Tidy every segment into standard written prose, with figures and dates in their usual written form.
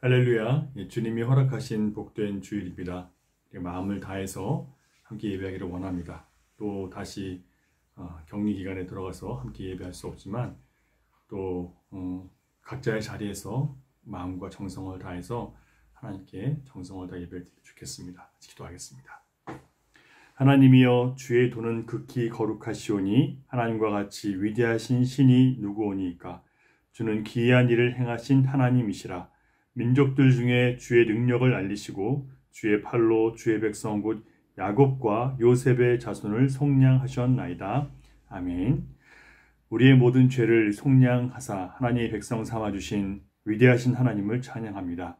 할렐루야, 주님이 허락하신 복된 주일입니다. 마음을 다해서 함께 예배하기를 원합니다. 또 다시 격리 기간에 들어가서 함께 예배할 수 없지만 또 각자의 자리에서 마음과 정성을 다해서 하나님께 정성을 다해 예배를 드리면 좋겠습니다. 기도하겠습니다. 하나님이여, 주의 도는 극히 거룩하시오니 하나님과 같이 위대하신 신이 누구오니이까. 주는 기이한 일을 행하신 하나님이시라. 민족들 중에 주의 능력을 알리시고 주의 팔로 주의 백성 곧 야곱과 요셉의 자손을 속량하셨나이다. 아멘. 우리의 모든 죄를 속량하사 하나님의 백성 삼아주신 위대하신 하나님을 찬양합니다.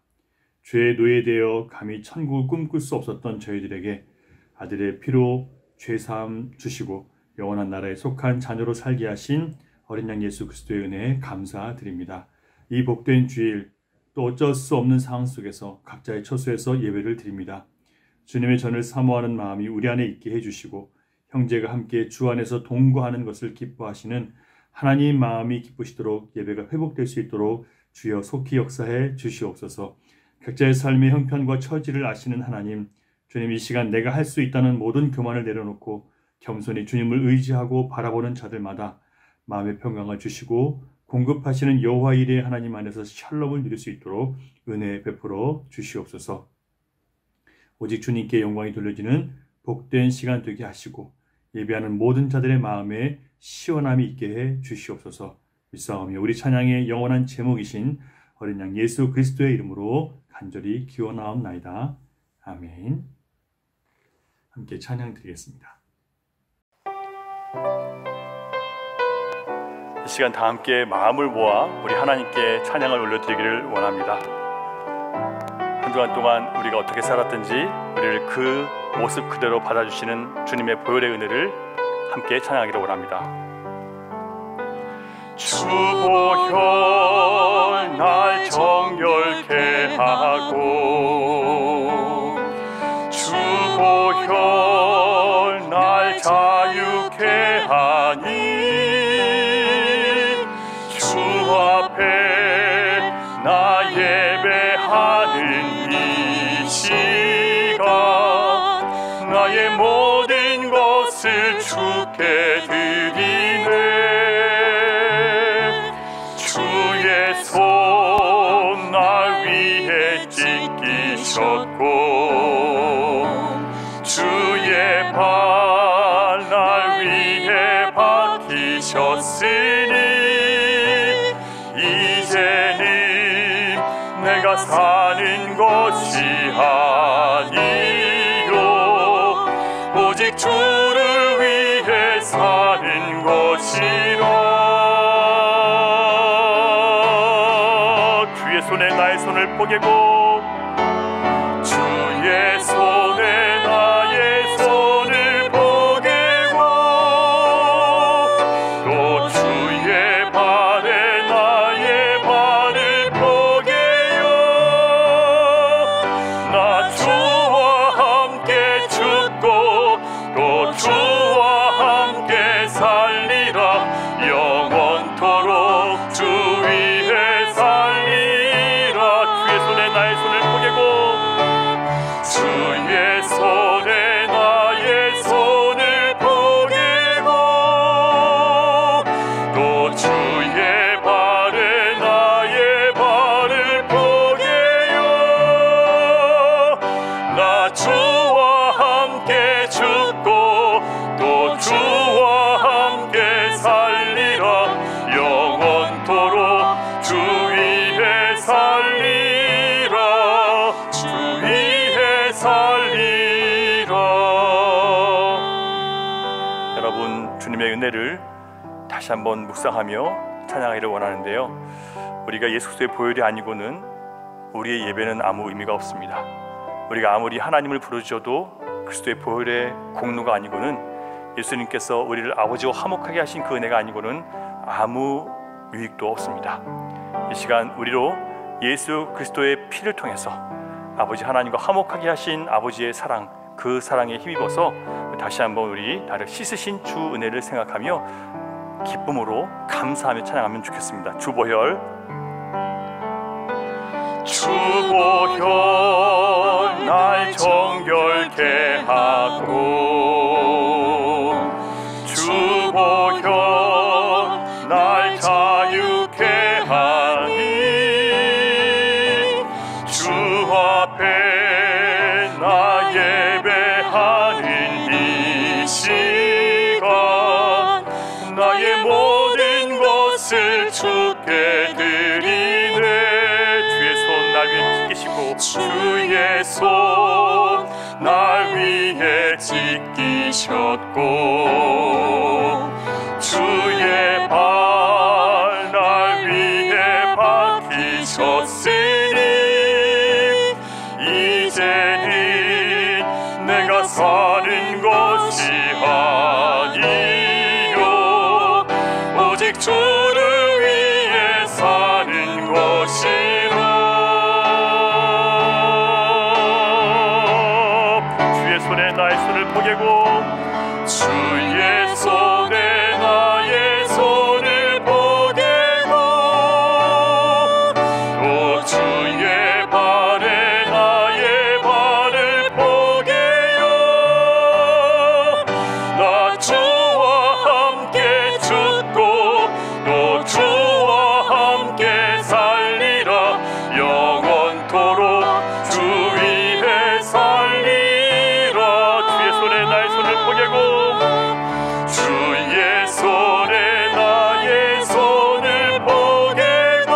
죄의 노예되어 감히 천국을 꿈꿀 수 없었던 저희들에게 아들의 피로 죄사함 주시고 영원한 나라에 속한 자녀로 살게 하신 어린 양 예수 그리스도의 은혜에 감사드립니다. 이 복된 주일, 또 어쩔 수 없는 상황 속에서 각자의 처소에서 예배를 드립니다. 주님의 전을 사모하는 마음이 우리 안에 있게 해주시고 형제가 함께 주 안에서 동거하는 것을 기뻐하시는 하나님 마음이 기쁘시도록 예배가 회복될 수 있도록 주여 속히 역사해 주시옵소서. 각자의 삶의 형편과 처지를 아시는 하나님, 주님 이 시간 내가 할 수 있다는 모든 교만을 내려놓고 겸손히 주님을 의지하고 바라보는 자들마다 마음의 평강을 주시고 공급하시는 여호와 이레 하나님 안에서 샬롬을 누릴 수 있도록 은혜 베풀어 주시옵소서. 오직 주님께 영광이 돌려지는 복된 시간 되게 하시고 예배하는 모든 자들의 마음에 시원함이 있게 해 주시옵소서. 믿사오며 우리 찬양의 영원한 제목이신 어린 양 예수 그리스도의 이름으로 간절히 기원하옵나이다. 아멘. 함께 찬양 드리겠습니다. 이 시간 다 함께 마음을 모아 우리 하나님께 찬양을 올려드리기를 원합니다. 한주간 동안 우리가 어떻게 살았든지 우리를 그 모습 그대로 받아주시는 주님의 보혈의 은혜를 함께 찬양하기를 원합니다. 주 보혈 날 정결케 하고 주 보혈 날 자유케 하니 나 예배하는 이 시간 나의 모든 것을 주께 드리네. 주의 손 날 위해 찢기셨고 주의 발 날 위해 박히셨으니 내가 사는 것이 아니요 오직 주를 위해 사는 것이라. 주의 손에 나의 손을 포개고 주의 손에 나의 손을 포개고 또 주의 발에 나의 발을 포개요. 나 주와 함께 죽고 또 주와 함께 살리라. 영원토록 주 위에 살리라. 주의 손에 나의 손을 포개고 주의 손에 나의 손을 포개고 또 주의 발에 나의 발을 포개요. 나 주와 함께 죽고 또 주와 함께 살리라. 영원토록 주 위에 살리라. 주 위에 살리라. 여러분, 주님의 은혜를 다시 한번 묵상하며 찬양하기를 원하는데요, 우리가 예수 그리스도의 보혈이 아니고는 우리의 예배는 아무 의미가 없습니다. 우리가 아무리 하나님을 부르짖어도 그리스도의 보혈의 공로가 아니고는, 예수님께서 우리를 아버지와 화목하게 하신 그 은혜가 아니고는 아무 유익도 없습니다. 이 시간 우리로 예수 그리스도의 피를 통해서 아버지 하나님과 화목하게 하신 아버지의 사랑, 그 사랑에 힘입어서 다시 한번 우리 나를 씻으신 주 은혜를 생각하며 기쁨으로 감사하며 찬양하면 좋겠습니다. 주보혈 주 보혈 날 정결케 하고 주 보혈 날 자유케 하니 주 앞에 나 예배하는 이 시간 나의 모든 것을 주께 드리네. 주의 손 날 위에 지키시고 주의 손 날 위에 지키셨고 주의 발 날 위에 박히셨으니 이제는 내가 사는 것이 아니요 오직 주를 위해 사는 것이라. 주의 손에 나의 손을 포개고 주의 손에 나의 손을 포개고 또 주의 발에 나의 발을 포개요. 나 주와 함께 죽고 또 주와 함께 살리라. 영원토록 주 위에 살리라. 주의 손에 나의 손을 포개고 주의 손에 나의 손을 포개고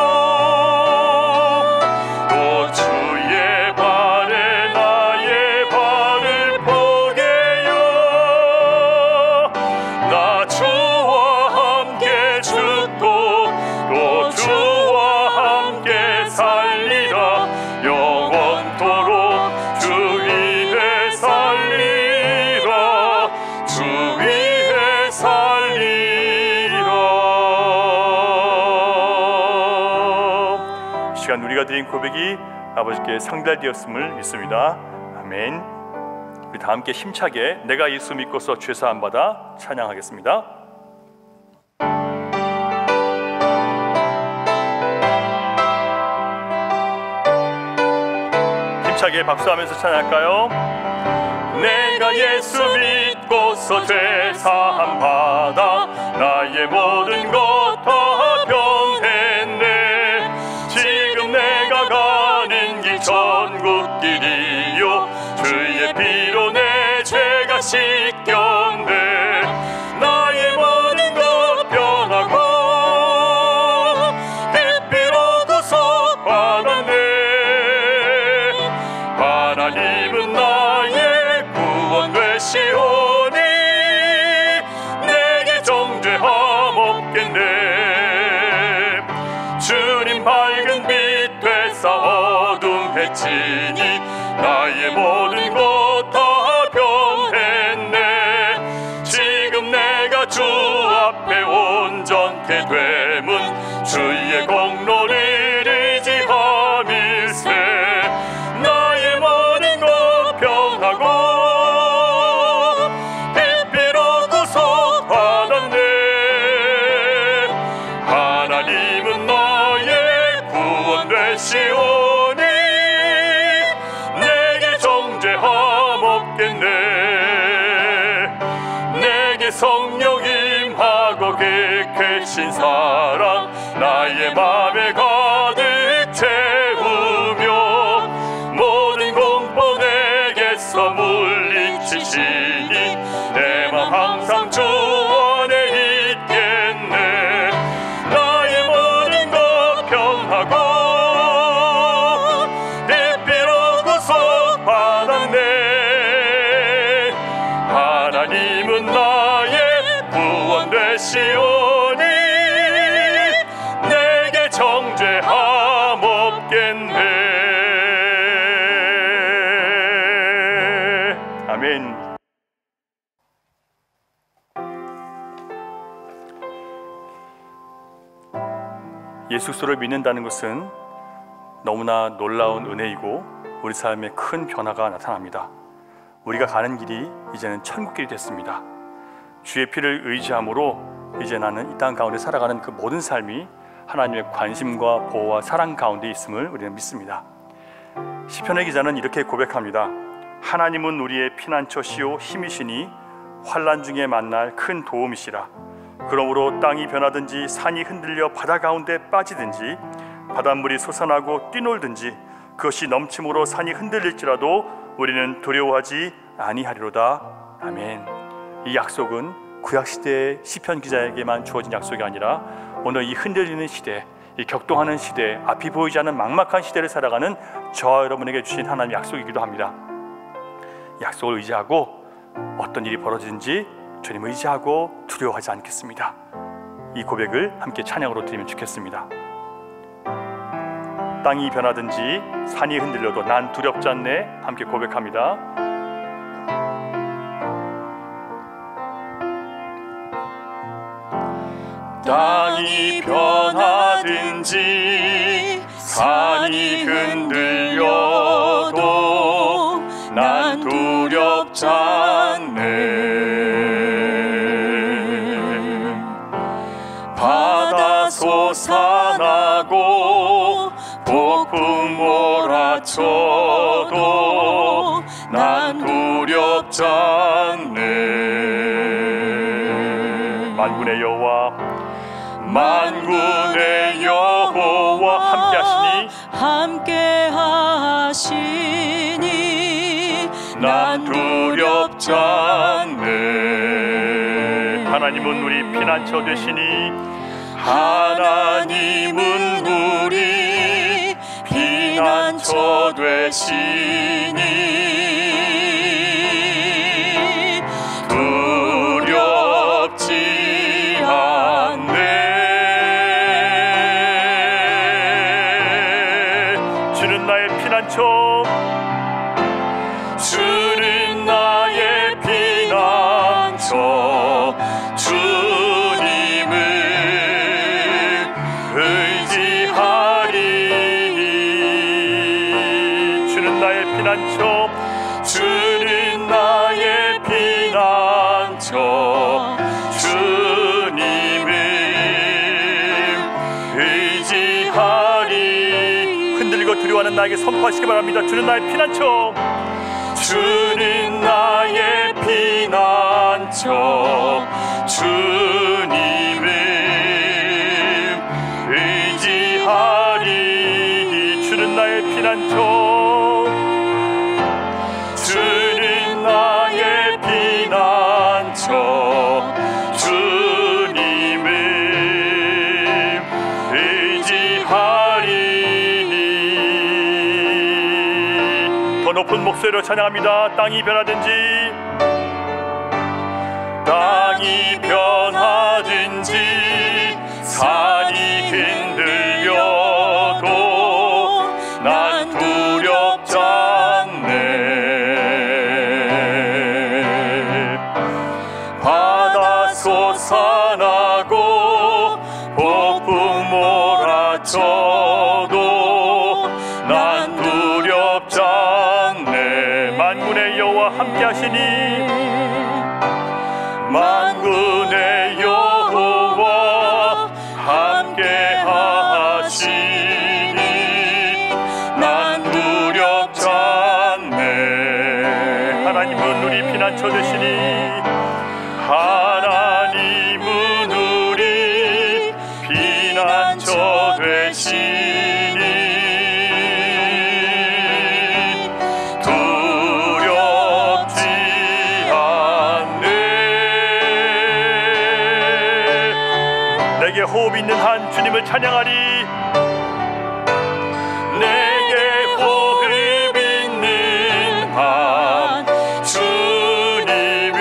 또 주의 발에 나의 발을 포개요. 나 주와 함께 죽고 또 주와 함께 살리라. 영원토록 주 위에 살리라. 주 위에 살리라. 이 시간 우리가 드린 고백이 아버지께 상달되었음을 믿습니다. 아멘. 우리 다 함께 힘차게 내가 예수 믿고서 죄 사함 받아 찬양하겠습니다. 힘차게 박수하면서 찬양할까요? 내가 예수 믿고서 죄 사함 받아 나의 모든 것 다 변했네. 지금 내가 가는 길 천국길이요 주의 피로 내 죄가 씻겼네. 나의 모든 것 변하고 그 피로 구속받았네. 하나님은 나의 구원 되시오니 내게 정죄함 없겠네. 주님 밝은 빛 되사 어둠 해치니 나의 모든 것 다 변했네. 지금 내가 주 앞에 온전케 되면 주의 공로를 의지함일세. 나의 모든 것 변하고 그 피로 구속받았네. 하나님은 나의 구원 되시오니 내게 정죄함 없겠네. 내게 성령 임하고 계신 사랑 나의 맘에 가득 채우며 모든 공포 내게서 물리치시니 내 맘 항상 주 안에 있겠네. 나의 모든 것 변하고 그 피로 구속받았네. 하나님은 나의 구원 되시오니 내게 정죄함 없겠네. 아멘. 예수 그리스도를 믿는다는 것은 너무나 놀라운 은혜이고 우리 삶에 큰 변화가 나타납니다. 우리가 가는 길이 이제는 천국길이 됐습니다. 주의 피를 의지함으로 이제 나는 이 땅 가운데 살아가는 그 모든 삶이 하나님의 관심과 보호와 사랑 가운데 있음을 우리는 믿습니다. 시편의 기자는 이렇게 고백합니다. 하나님은 우리의 피난처시요 힘이시니 환난 중에 만날 큰 도움이시라. 그러므로 땅이 변하든지 산이 흔들려 바다 가운데 빠지든지 바닷물이 솟아나고 뛰놀든지 그것이 넘침으로 산이 흔들릴지라도 우리는 두려워하지 아니하리로다. 아멘. 이 약속은 구약시대의 시편 기자에게만 주어진 약속이 아니라 오늘 이 흔들리는 시대, 이 격동하는 시대, 앞이 보이지 않는 막막한 시대를 살아가는 저와 여러분에게 주신 하나님의 약속이기도 합니다. 약속을 의지하고 어떤 일이 벌어지든지 주님 의지하고 두려워하지 않겠습니다. 이 고백을 함께 찬양으로 드리면 좋겠습니다. 땅이 변하든지 산이 흔들려도 난 두렵지 않네. 함께 고백합니다. 땅이 변하든지 산이 흔들려도 난 두렵지 않네. 바다 솟아나고 폭풍 몰아쳐도 난 두렵지 않네. 만군의 여호와 만군의 여호와 함께 하시니 난 두렵지 않네. 하나님은 우리 피난처 되시니 하나님은 우리 피난처 되시니 두렵지 않네. 주는 나의 피난처, 주는 나의 피난처, 주님을 의지하리. 주는 나의 피난처, 주는 나의 피난처, 주님을 의지하리. 흔들리고 두려워하는 나에게 선포하시기 바랍니다. 주는 나의 피난처, 주는 나의 피난처, 주님을 의지하리. 주는 나의 피난처, 주는 나의 피난처, 주님을 의지하리. 더 높은 목소리로 찬양합니다. 땅이 변하든지 산이 흔들려도 난 두렵지 않네. 바다 솟아나고 폭풍 몰아쳐도 난 두렵지 않네. 만군의 여호와 함께 하시니 만군의 여호와 함께 하시니 난 두렵지 않네. 하나님은 우리 피난처 되시니 하나님은 우리 피난처 되시니 두렵지 않네. 내게 호흡 있는 한 주님을 찬양하리. 내게 호흡 있는 한 주님을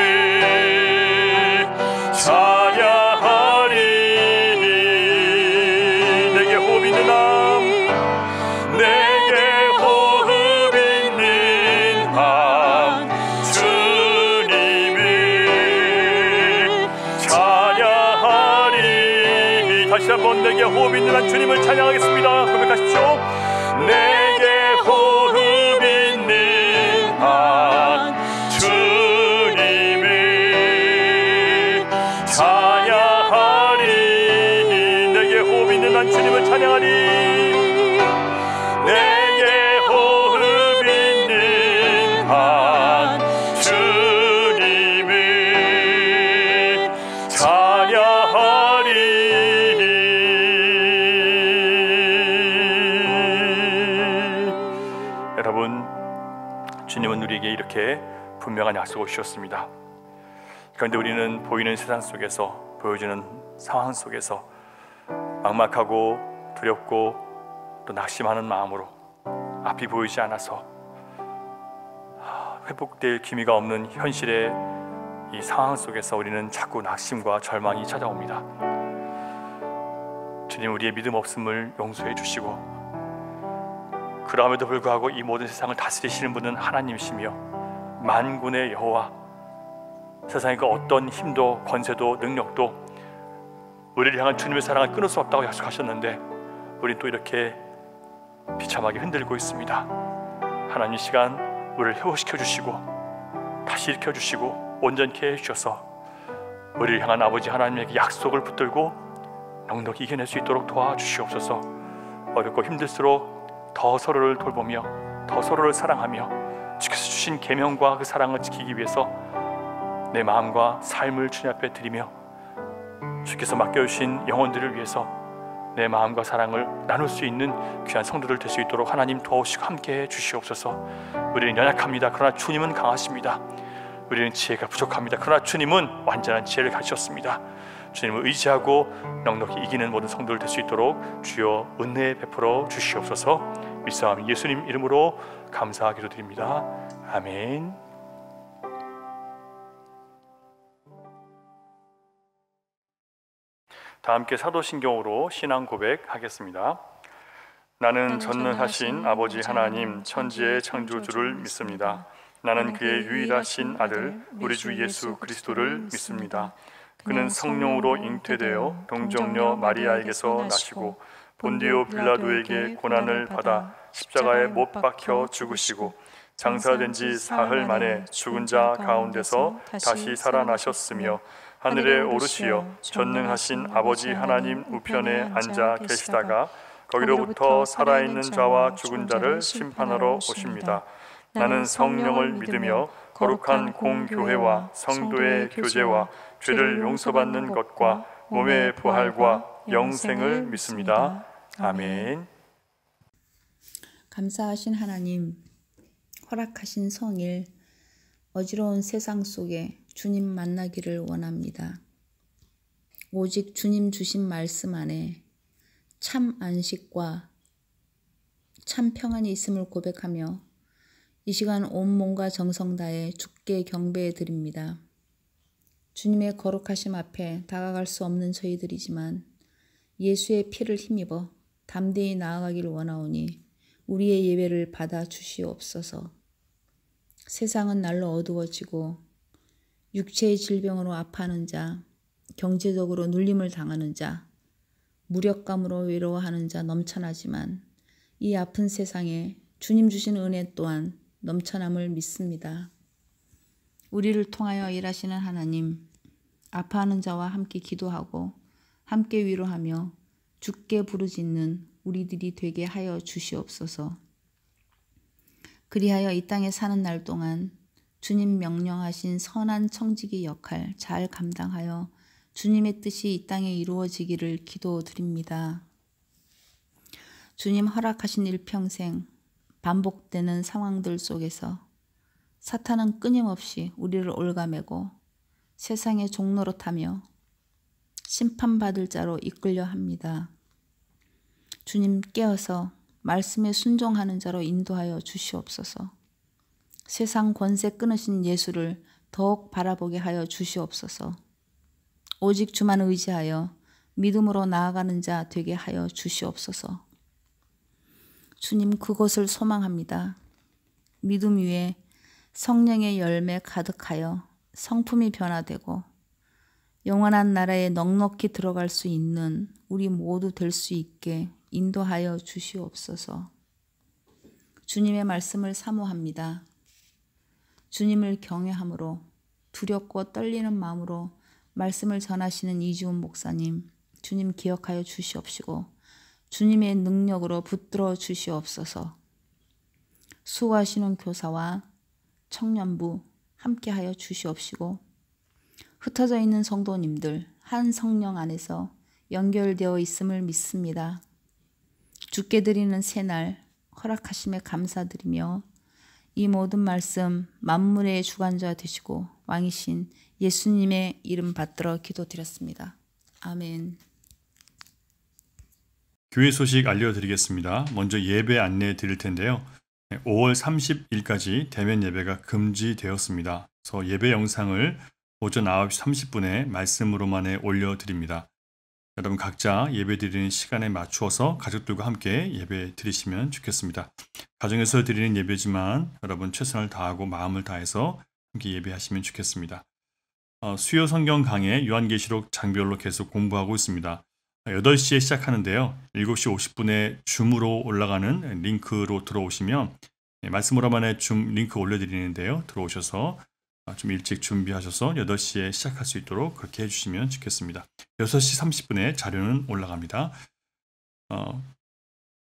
찬양하리. 내게 호흡 있는 한, 내게 호흡 있는 한 주님을 찬양하리. 다시 한번 내게 호흡 있는 한 주님을 찬양하겠습니다. 고백하십시오. 내게 호흡 있는 한 주님을 찬양하리. 내게 호흡 있는 한 주님을 찬양하리. 내게 호흡 여러분, 주님은 우리에게 이렇게 분명한 약속을 주셨습니다. 그런데 우리는 보이는 세상 속에서, 보여주는 상황 속에서 막막하고 두렵고 또 낙심하는 마음으로 앞이 보이지 않아서 회복될 기미가 없는 현실의 이 상황 속에서 우리는 자꾸 낙심과 절망이 찾아옵니다. 주님, 우리의 믿음 없음을 용서해 주시고, 그럼에도 불구하고 이 모든 세상을 다스리시는 분은 하나님이시며 만군의 여호와, 세상의 그 어떤 힘도 권세도 능력도 우리를 향한 주님의 사랑을 끊을 수 없다고 약속하셨는데 우리는 또 이렇게 비참하게 흔들고 있습니다. 하나님, 이 시간 우리를 회복시켜 주시고 다시 일으켜 주시고 온전케 해주셔서 우리를 향한 아버지 하나님에게 약속을 붙들고 넉넉히 이겨낼 수 있도록 도와주시옵소서. 어렵고 힘들수록 더 서로를 돌보며 더 서로를 사랑하며 주께서 주신 계명과 그 사랑을 지키기 위해서 내 마음과 삶을 주님 앞에 드리며 주께서 맡겨주신 영혼들을 위해서 내 마음과 사랑을 나눌 수 있는 귀한 성도들 될 수 있도록 하나님 도우시고 함께해 주시옵소서. 우리는 연약합니다. 그러나 주님은 강하십니다. 우리는 지혜가 부족합니다. 그러나 주님은 완전한 지혜를 가지셨습니다. 주님을 의지하고 넉넉히 이기는 모든 성도들 될 수 있도록 주여 은혜 베풀어 주시옵소서. 믿사오니 예수님 이름으로 감사 기도드립니다. 아멘. 다 함께 사도신경으로 신앙 고백하겠습니다. 나는 전능하신 아버지 하나님 천지의 창조주를 믿습니다. 나는 그의 유일하신 아들 우리 주 예수 그리스도를 믿습니다. 그는 성령으로 잉태되어 동정녀 마리아에게서 나시고 본디오 빌라도에게 고난을 받아 십자가에 못 박혀 죽으시고 장사된 지 사흘 만에 죽은 자 가운데서 다시 살아나셨으며 하늘에 오르시어 전능하신 아버지 하나님 우편에 앉아 계시다가 거기로부터 살아있는 자와 죽은 자를 심판하러 오십니다. 나는 성령을 믿으며 거룩한 공교회와 성도의 교제와 죄를 용서받는 것과 몸의 부활과 영생을 믿습니다. 아멘. 감사하신 하나님, 허락하신 성일, 어지러운 세상 속에 주님 만나기를 원합니다. 오직 주님 주신 말씀 안에 참 안식과 참 평안이 있음을 고백하며 이 시간 온몸과 정성 다해 주께 경배해 드립니다. 주님의 거룩하심 앞에 다가갈 수 없는 저희들이지만 예수의 피를 힘입어 담대히 나아가길 원하오니 우리의 예배를 받아 주시옵소서. 세상은 날로 어두워지고 육체의 질병으로 아파하는 자, 경제적으로 눌림을 당하는 자, 무력감으로 외로워하는 자 넘쳐나지만 이 아픈 세상에 주님 주신 은혜 또한 넘쳐남을 믿습니다. 우리를 통하여 일하시는 하나님, 아파하는 자와 함께 기도하고 함께 위로하며 주께 부르짖는 우리들이 되게 하여 주시옵소서. 그리하여 이 땅에 사는 날 동안 주님 명령하신 선한 청지기 역할 잘 감당하여 주님의 뜻이 이 땅에 이루어지기를 기도드립니다. 주님 허락하신 일평생 반복되는 상황들 속에서 사탄은 끊임없이 우리를 올가매고 세상의 종로로 타며 심판받을 자로 이끌려 합니다. 주님 깨어서 말씀에 순종하는 자로 인도하여 주시옵소서. 세상 권세 끊으신 예수를 더욱 바라보게 하여 주시옵소서. 오직 주만 의지하여 믿음으로 나아가는 자 되게 하여 주시옵소서. 주님, 그것을 소망합니다. 믿음 위에 성령의 열매 가득하여 성품이 변화되고 영원한 나라에 넉넉히 들어갈 수 있는 우리 모두 될 수 있게 인도하여 주시옵소서. 주님의 말씀을 사모합니다. 주님을 경외함으로 두렵고 떨리는 마음으로 말씀을 전하시는 이지훈 목사님, 주님 기억하여 주시옵시고 주님의 능력으로 붙들어 주시옵소서. 수고하시는 교사와 청년부 함께하여 주시옵시고 흩어져 있는 성도님들 한 성령 안에서 연결되어 있음을 믿습니다. 주께 드리는 새날 허락하심에 감사드리며 이 모든 말씀 만물의 주관자 되시고 왕이신 예수님의 이름 받들어 기도드렸습니다. 아멘. 교회 소식 알려드리겠습니다. 먼저 예배 안내해 드릴 텐데요. 5월 30일까지 대면 예배가 금지되었습니다. 그래서 예배 영상을 오전 9시 30분에 말씀으로만에 올려드립니다. 여러분 각자 예배 드리는 시간에 맞추어서 가족들과 함께 예배 드리시면 좋겠습니다. 가정에서 드리는 예배지만 여러분 최선을 다하고 마음을 다해서 함께 예배하시면 좋겠습니다. 수요 성경 강해 요한계시록 장별로 계속 공부하고 있습니다. 8시에 시작하는데요. 7시 50분에 줌으로 올라가는 링크로 들어오시면 말씀으로만의 줌 링크 올려드리는데요. 들어오셔서 좀 일찍 준비하셔서 8시에 시작할 수 있도록 그렇게 해주시면 좋겠습니다. 6시 30분에 자료는 올라갑니다.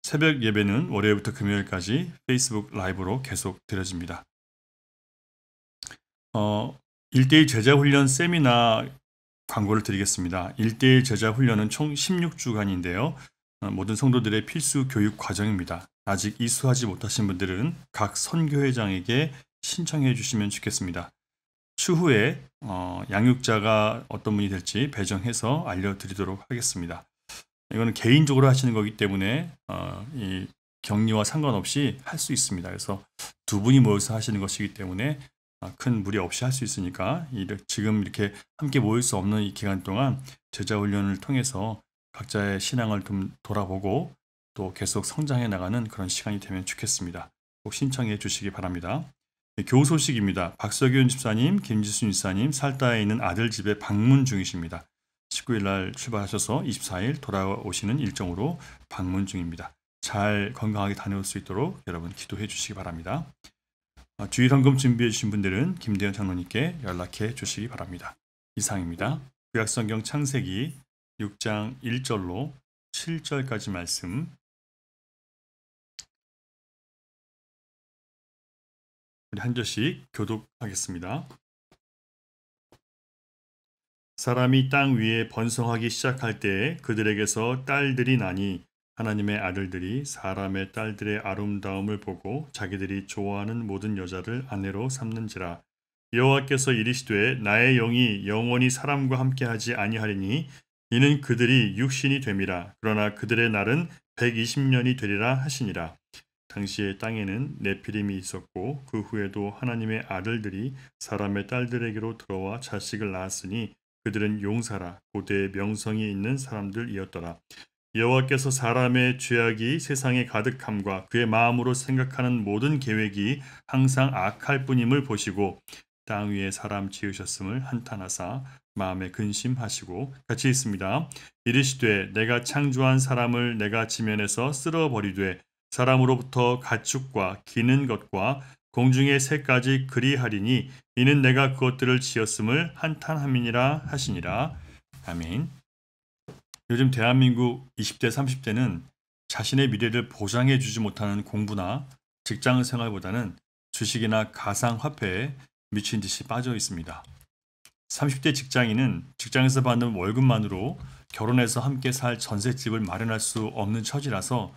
새벽 예배는 월요일부터 금요일까지 페이스북 라이브로 계속 드려집니다. 1대1 제자훈련 세미나 광고를 드리겠습니다. 1대1 제자훈련은 총 16주간인데요. 모든 성도들의 필수 교육 과정입니다. 아직 이수하지 못하신 분들은 각 선교회장에게 신청해 주시면 좋겠습니다. 추후에 양육자가 어떤 분이 될지 배정해서 알려드리도록 하겠습니다. 이거는 개인적으로 하시는 거기 때문에 이 격리와 상관없이 할 수 있습니다. 그래서 두 분이 모여서 하시는 것이기 때문에 큰 무리 없이 할 수 있으니까 지금 이렇게 함께 모일 수 없는 이 기간 동안 제자훈련을 통해서 각자의 신앙을 좀 돌아보고 또 계속 성장해 나가는 그런 시간이 되면 좋겠습니다. 꼭 신청해 주시기 바랍니다. 교우 소식입니다. 박석윤 집사님, 김지순 집사님 살다에 있는 아들 집에 방문 중이십니다. 19일 날 출발하셔서 24일 돌아오시는 일정으로 방문 중입니다. 잘 건강하게 다녀올 수 있도록 여러분 기도해 주시기 바랍니다. 주일 헌금 준비해 주신 분들은 김대현 장로님께 연락해 주시기 바랍니다. 이상입니다. 구약성경 창세기 6장 1절로 7절까지 말씀 우리 한 절씩 교독하겠습니다. 사람이 땅 위에 번성하기 시작할 때 그들에게서 딸들이 나니 하나님의 아들들이 사람의 딸들의 아름다움을 보고 자기들이 좋아하는 모든 여자를 아내로 삼는지라. 여호와께서 이르시되 나의 영이 영원히 사람과 함께하지 아니하리니 이는 그들이 육신이 됨이라. 그러나 그들의 날은 120년이 되리라 하시니라. 당시에 땅에는 네피림이 있었고 그 후에도 하나님의 아들들이 사람의 딸들에게로 들어와 자식을 낳았으니 그들은 용사라 고대의 명성이 있는 사람들이었더라. 여호와께서 사람의 죄악이 세상에 가득함과 그의 마음으로 생각하는 모든 계획이 항상 악할 뿐임을 보시고 땅 위에 사람 지으셨음을 한탄하사 마음에 근심하시고 같이 있습니다. 이르시되 내가 창조한 사람을 내가 지면에서 쓸어버리되 사람으로부터 가축과 기는 것과 공중의 새까지 그리하리니 이는 내가 그것들을 지었음을 한탄함이니라 하시니라. 아멘. 요즘 대한민국 20대 30대는 자신의 미래를 보장해 주지 못하는 공부나 직장 생활보다는 주식이나 가상화폐에 미친 듯이 빠져 있습니다. 30대 직장인은 직장에서 받는 월급만으로 결혼해서 함께 살 전셋집을 마련할 수 없는 처지라서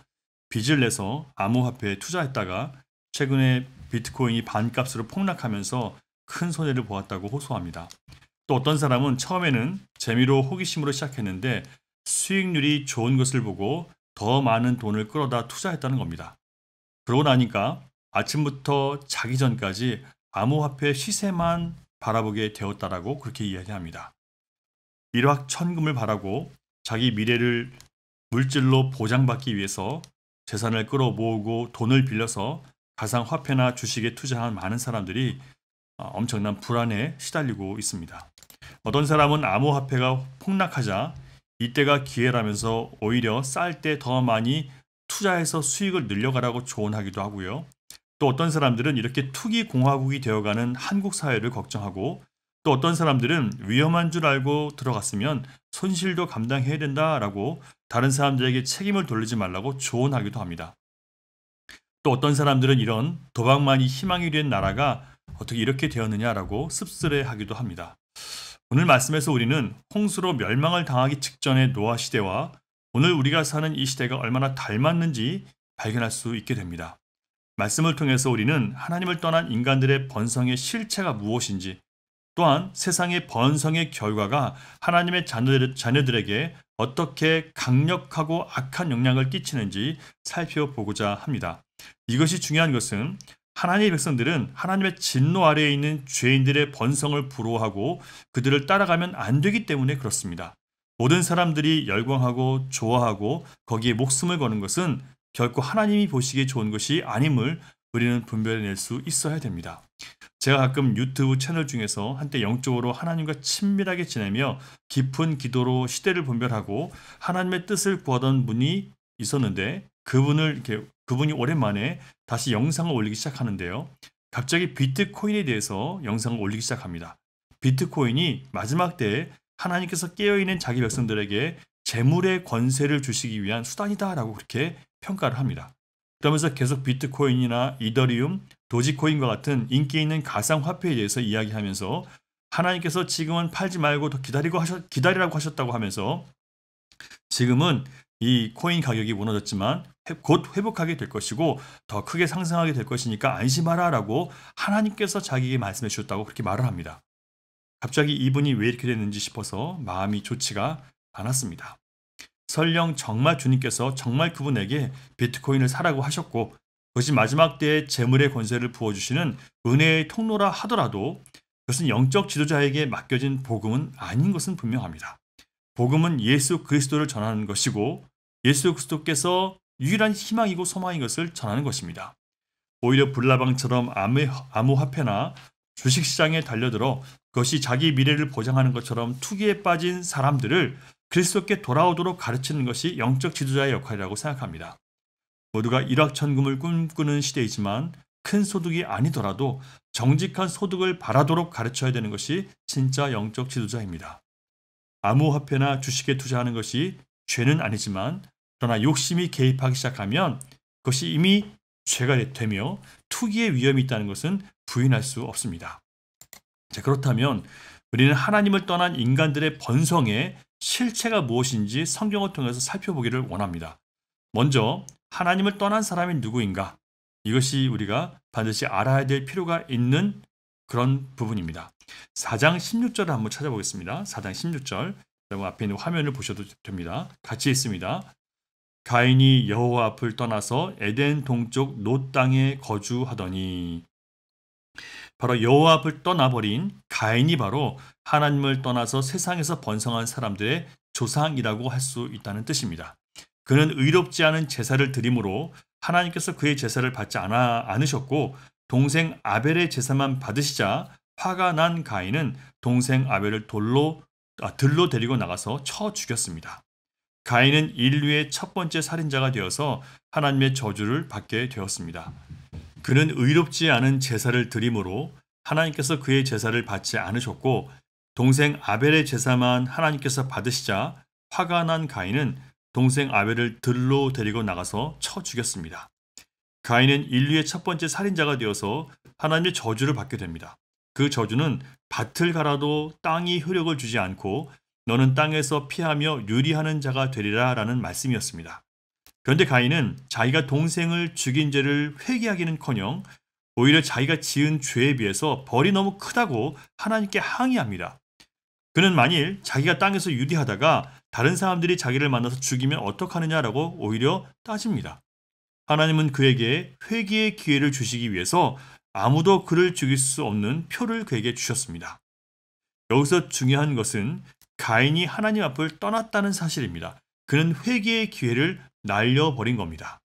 빚을 내서 암호화폐에 투자했다가 최근에 비트코인이 반값으로 폭락하면서 큰 손해를 보았다고 호소합니다. 또 어떤 사람은 처음에는 재미로 호기심으로 시작했는데 수익률이 좋은 것을 보고 더 많은 돈을 끌어다 투자했다는 겁니다. 그러고 나니까 아침부터 자기 전까지 암호화폐 시세만 바라보게 되었다라고 그렇게 이야기합니다. 일확천금을 바라고 자기 미래를 물질로 보장받기 위해서 재산을 끌어모으고 돈을 빌려서 가상화폐나 주식에 투자한 많은 사람들이 엄청난 불안에 시달리고 있습니다. 어떤 사람은 암호화폐가 폭락하자 이때가 기회라면서 오히려 쌀 때 더 많이 투자해서 수익을 늘려가라고 조언하기도 하고요. 또 어떤 사람들은 이렇게 투기 공화국이 되어가는 한국 사회를 걱정하고 또 어떤 사람들은 위험한 줄 알고 들어갔으면 손실도 감당해야 된다라고 다른 사람들에게 책임을 돌리지 말라고 조언하기도 합니다. 또 어떤 사람들은 이런 도박만이 희망이 된 나라가 어떻게 이렇게 되었느냐라고 씁쓸해하기도 합니다. 오늘 말씀에서 우리는 홍수로 멸망을 당하기 직전의 노아 시대와 오늘 우리가 사는 이 시대가 얼마나 닮았는지 발견할 수 있게 됩니다. 말씀을 통해서 우리는 하나님을 떠난 인간들의 번성의 실체가 무엇인지, 또한 세상의 번성의 결과가 하나님의 자녀들에게 어떻게 강력하고 악한 영향을 끼치는지 살펴보고자 합니다. 이것이 중요한 것은 하나님의 백성들은 하나님의 진노 아래에 있는 죄인들의 번성을 부러워하고 그들을 따라가면 안 되기 때문에 그렇습니다. 모든 사람들이 열광하고 좋아하고 거기에 목숨을 거는 것은 결코 하나님이 보시기에 좋은 것이 아님을 우리는 분별해낼 수 있어야 됩니다. 제가 가끔 유튜브 채널 중에서 한때 영적으로 하나님과 친밀하게 지내며 깊은 기도로 시대를 분별하고 하나님의 뜻을 구하던 분이 있었는데 그분이 오랜만에 다시 영상을 올리기 시작하는데요. 갑자기 비트코인에 대해서 영상을 올리기 시작합니다. 비트코인이 마지막 때에 하나님께서 깨어있는 자기 백성들에게 재물의 권세를 주시기 위한 수단이다라고 그렇게 평가를 합니다. 그러면서 계속 비트코인이나 이더리움, 도지코인과 같은 인기 있는 가상화폐에 대해서 이야기하면서 하나님께서 지금은 팔지 말고 더 기다리라고 하셨다고 하면서 지금은 이 코인 가격이 무너졌지만 곧 회복하게 될 것이고 더 크게 상승하게 될 것이니까 안심하라 라고 하나님께서 자기에게 말씀해 주셨다고 그렇게 말을 합니다. 갑자기 이분이 왜 이렇게 됐는지 싶어서 마음이 좋지가 않았습니다. 설령 정말 주님께서 정말 그분에게 비트코인을 사라고 하셨고 그것이 마지막 때에 재물의 권세를 부어주시는 은혜의 통로라 하더라도 그것은 영적 지도자에게 맡겨진 복음은 아닌 것은 분명합니다. 복음은 예수 그리스도를 전하는 것이고 예수 그리스도께서 유일한 희망이고 소망인 것을 전하는 것입니다. 오히려 불나방처럼 암호화폐나 주식시장에 달려들어 그것이 자기 미래를 보장하는 것처럼 투기에 빠진 사람들을 그리스도께 돌아오도록 가르치는 것이 영적 지도자의 역할이라고 생각합니다. 모두가 일확천금을 꿈꾸는 시대이지만 큰 소득이 아니더라도 정직한 소득을 바라도록 가르쳐야 되는 것이 진짜 영적 지도자입니다. 암호화폐나 주식에 투자하는 것이 죄는 아니지만 그러나 욕심이 개입하기 시작하면 그것이 이미 죄가 되며 투기의 위험이 있다는 것은 부인할 수 없습니다. 자, 그렇다면 우리는 하나님을 떠난 인간들의 번성의 실체가 무엇인지 성경을 통해서 살펴보기를 원합니다. 먼저 하나님을 떠난 사람이 누구인가? 이것이 우리가 반드시 알아야 될 필요가 있는 그런 부분입니다. 4장 16절을 한번 찾아보겠습니다. 4장 16절. 여러분 앞에 있는 화면을 보셔도 됩니다. 같이 있습니다. 가인이 여호와 앞을 떠나서 에덴 동쪽 놋 땅에 거주하더니, 바로 여호와 앞을 떠나버린 가인이 바로 하나님을 떠나서 세상에서 번성한 사람들의 조상이라고 할 수 있다는 뜻입니다. 그는 의롭지 않은 제사를 드림으로 하나님께서 그의 제사를 받지 않으셨고 동생 아벨의 제사만 받으시자 화가 난 가인은 동생 아벨을 들로 데리고 나가서 쳐 죽였습니다. 가인은 인류의 첫 번째 살인자가 되어서 하나님의 저주를 받게 되었습니다. 그는 의롭지 않은 제사를 드림으로 하나님께서 그의 제사를 받지 않으셨고 동생 아벨의 제사만 하나님께서 받으시자 화가 난 가인은 동생 아벨을 들로 데리고 나가서 쳐 죽였습니다. 가인은 인류의 첫 번째 살인자가 되어서 하나님의 저주를 받게 됩니다. 그 저주는 밭을 갈아도 땅이 효력을 주지 않고 너는 땅에서 피하며 유리하는 자가 되리라 라는 말씀이었습니다. 그런데 가인은 자기가 동생을 죽인 죄를 회개하기는커녕 오히려 자기가 지은 죄에 비해서 벌이 너무 크다고 하나님께 항의합니다. 그는 만일 자기가 땅에서 유리하다가 다른 사람들이 자기를 만나서 죽이면 어떡하느냐라고 오히려 따집니다. 하나님은 그에게 회개의 기회를 주시기 위해서 아무도 그를 죽일 수 없는 표를 그에게 주셨습니다. 여기서 중요한 것은 가인이 하나님 앞을 떠났다는 사실입니다. 그는 회개의 기회를 날려버린 겁니다.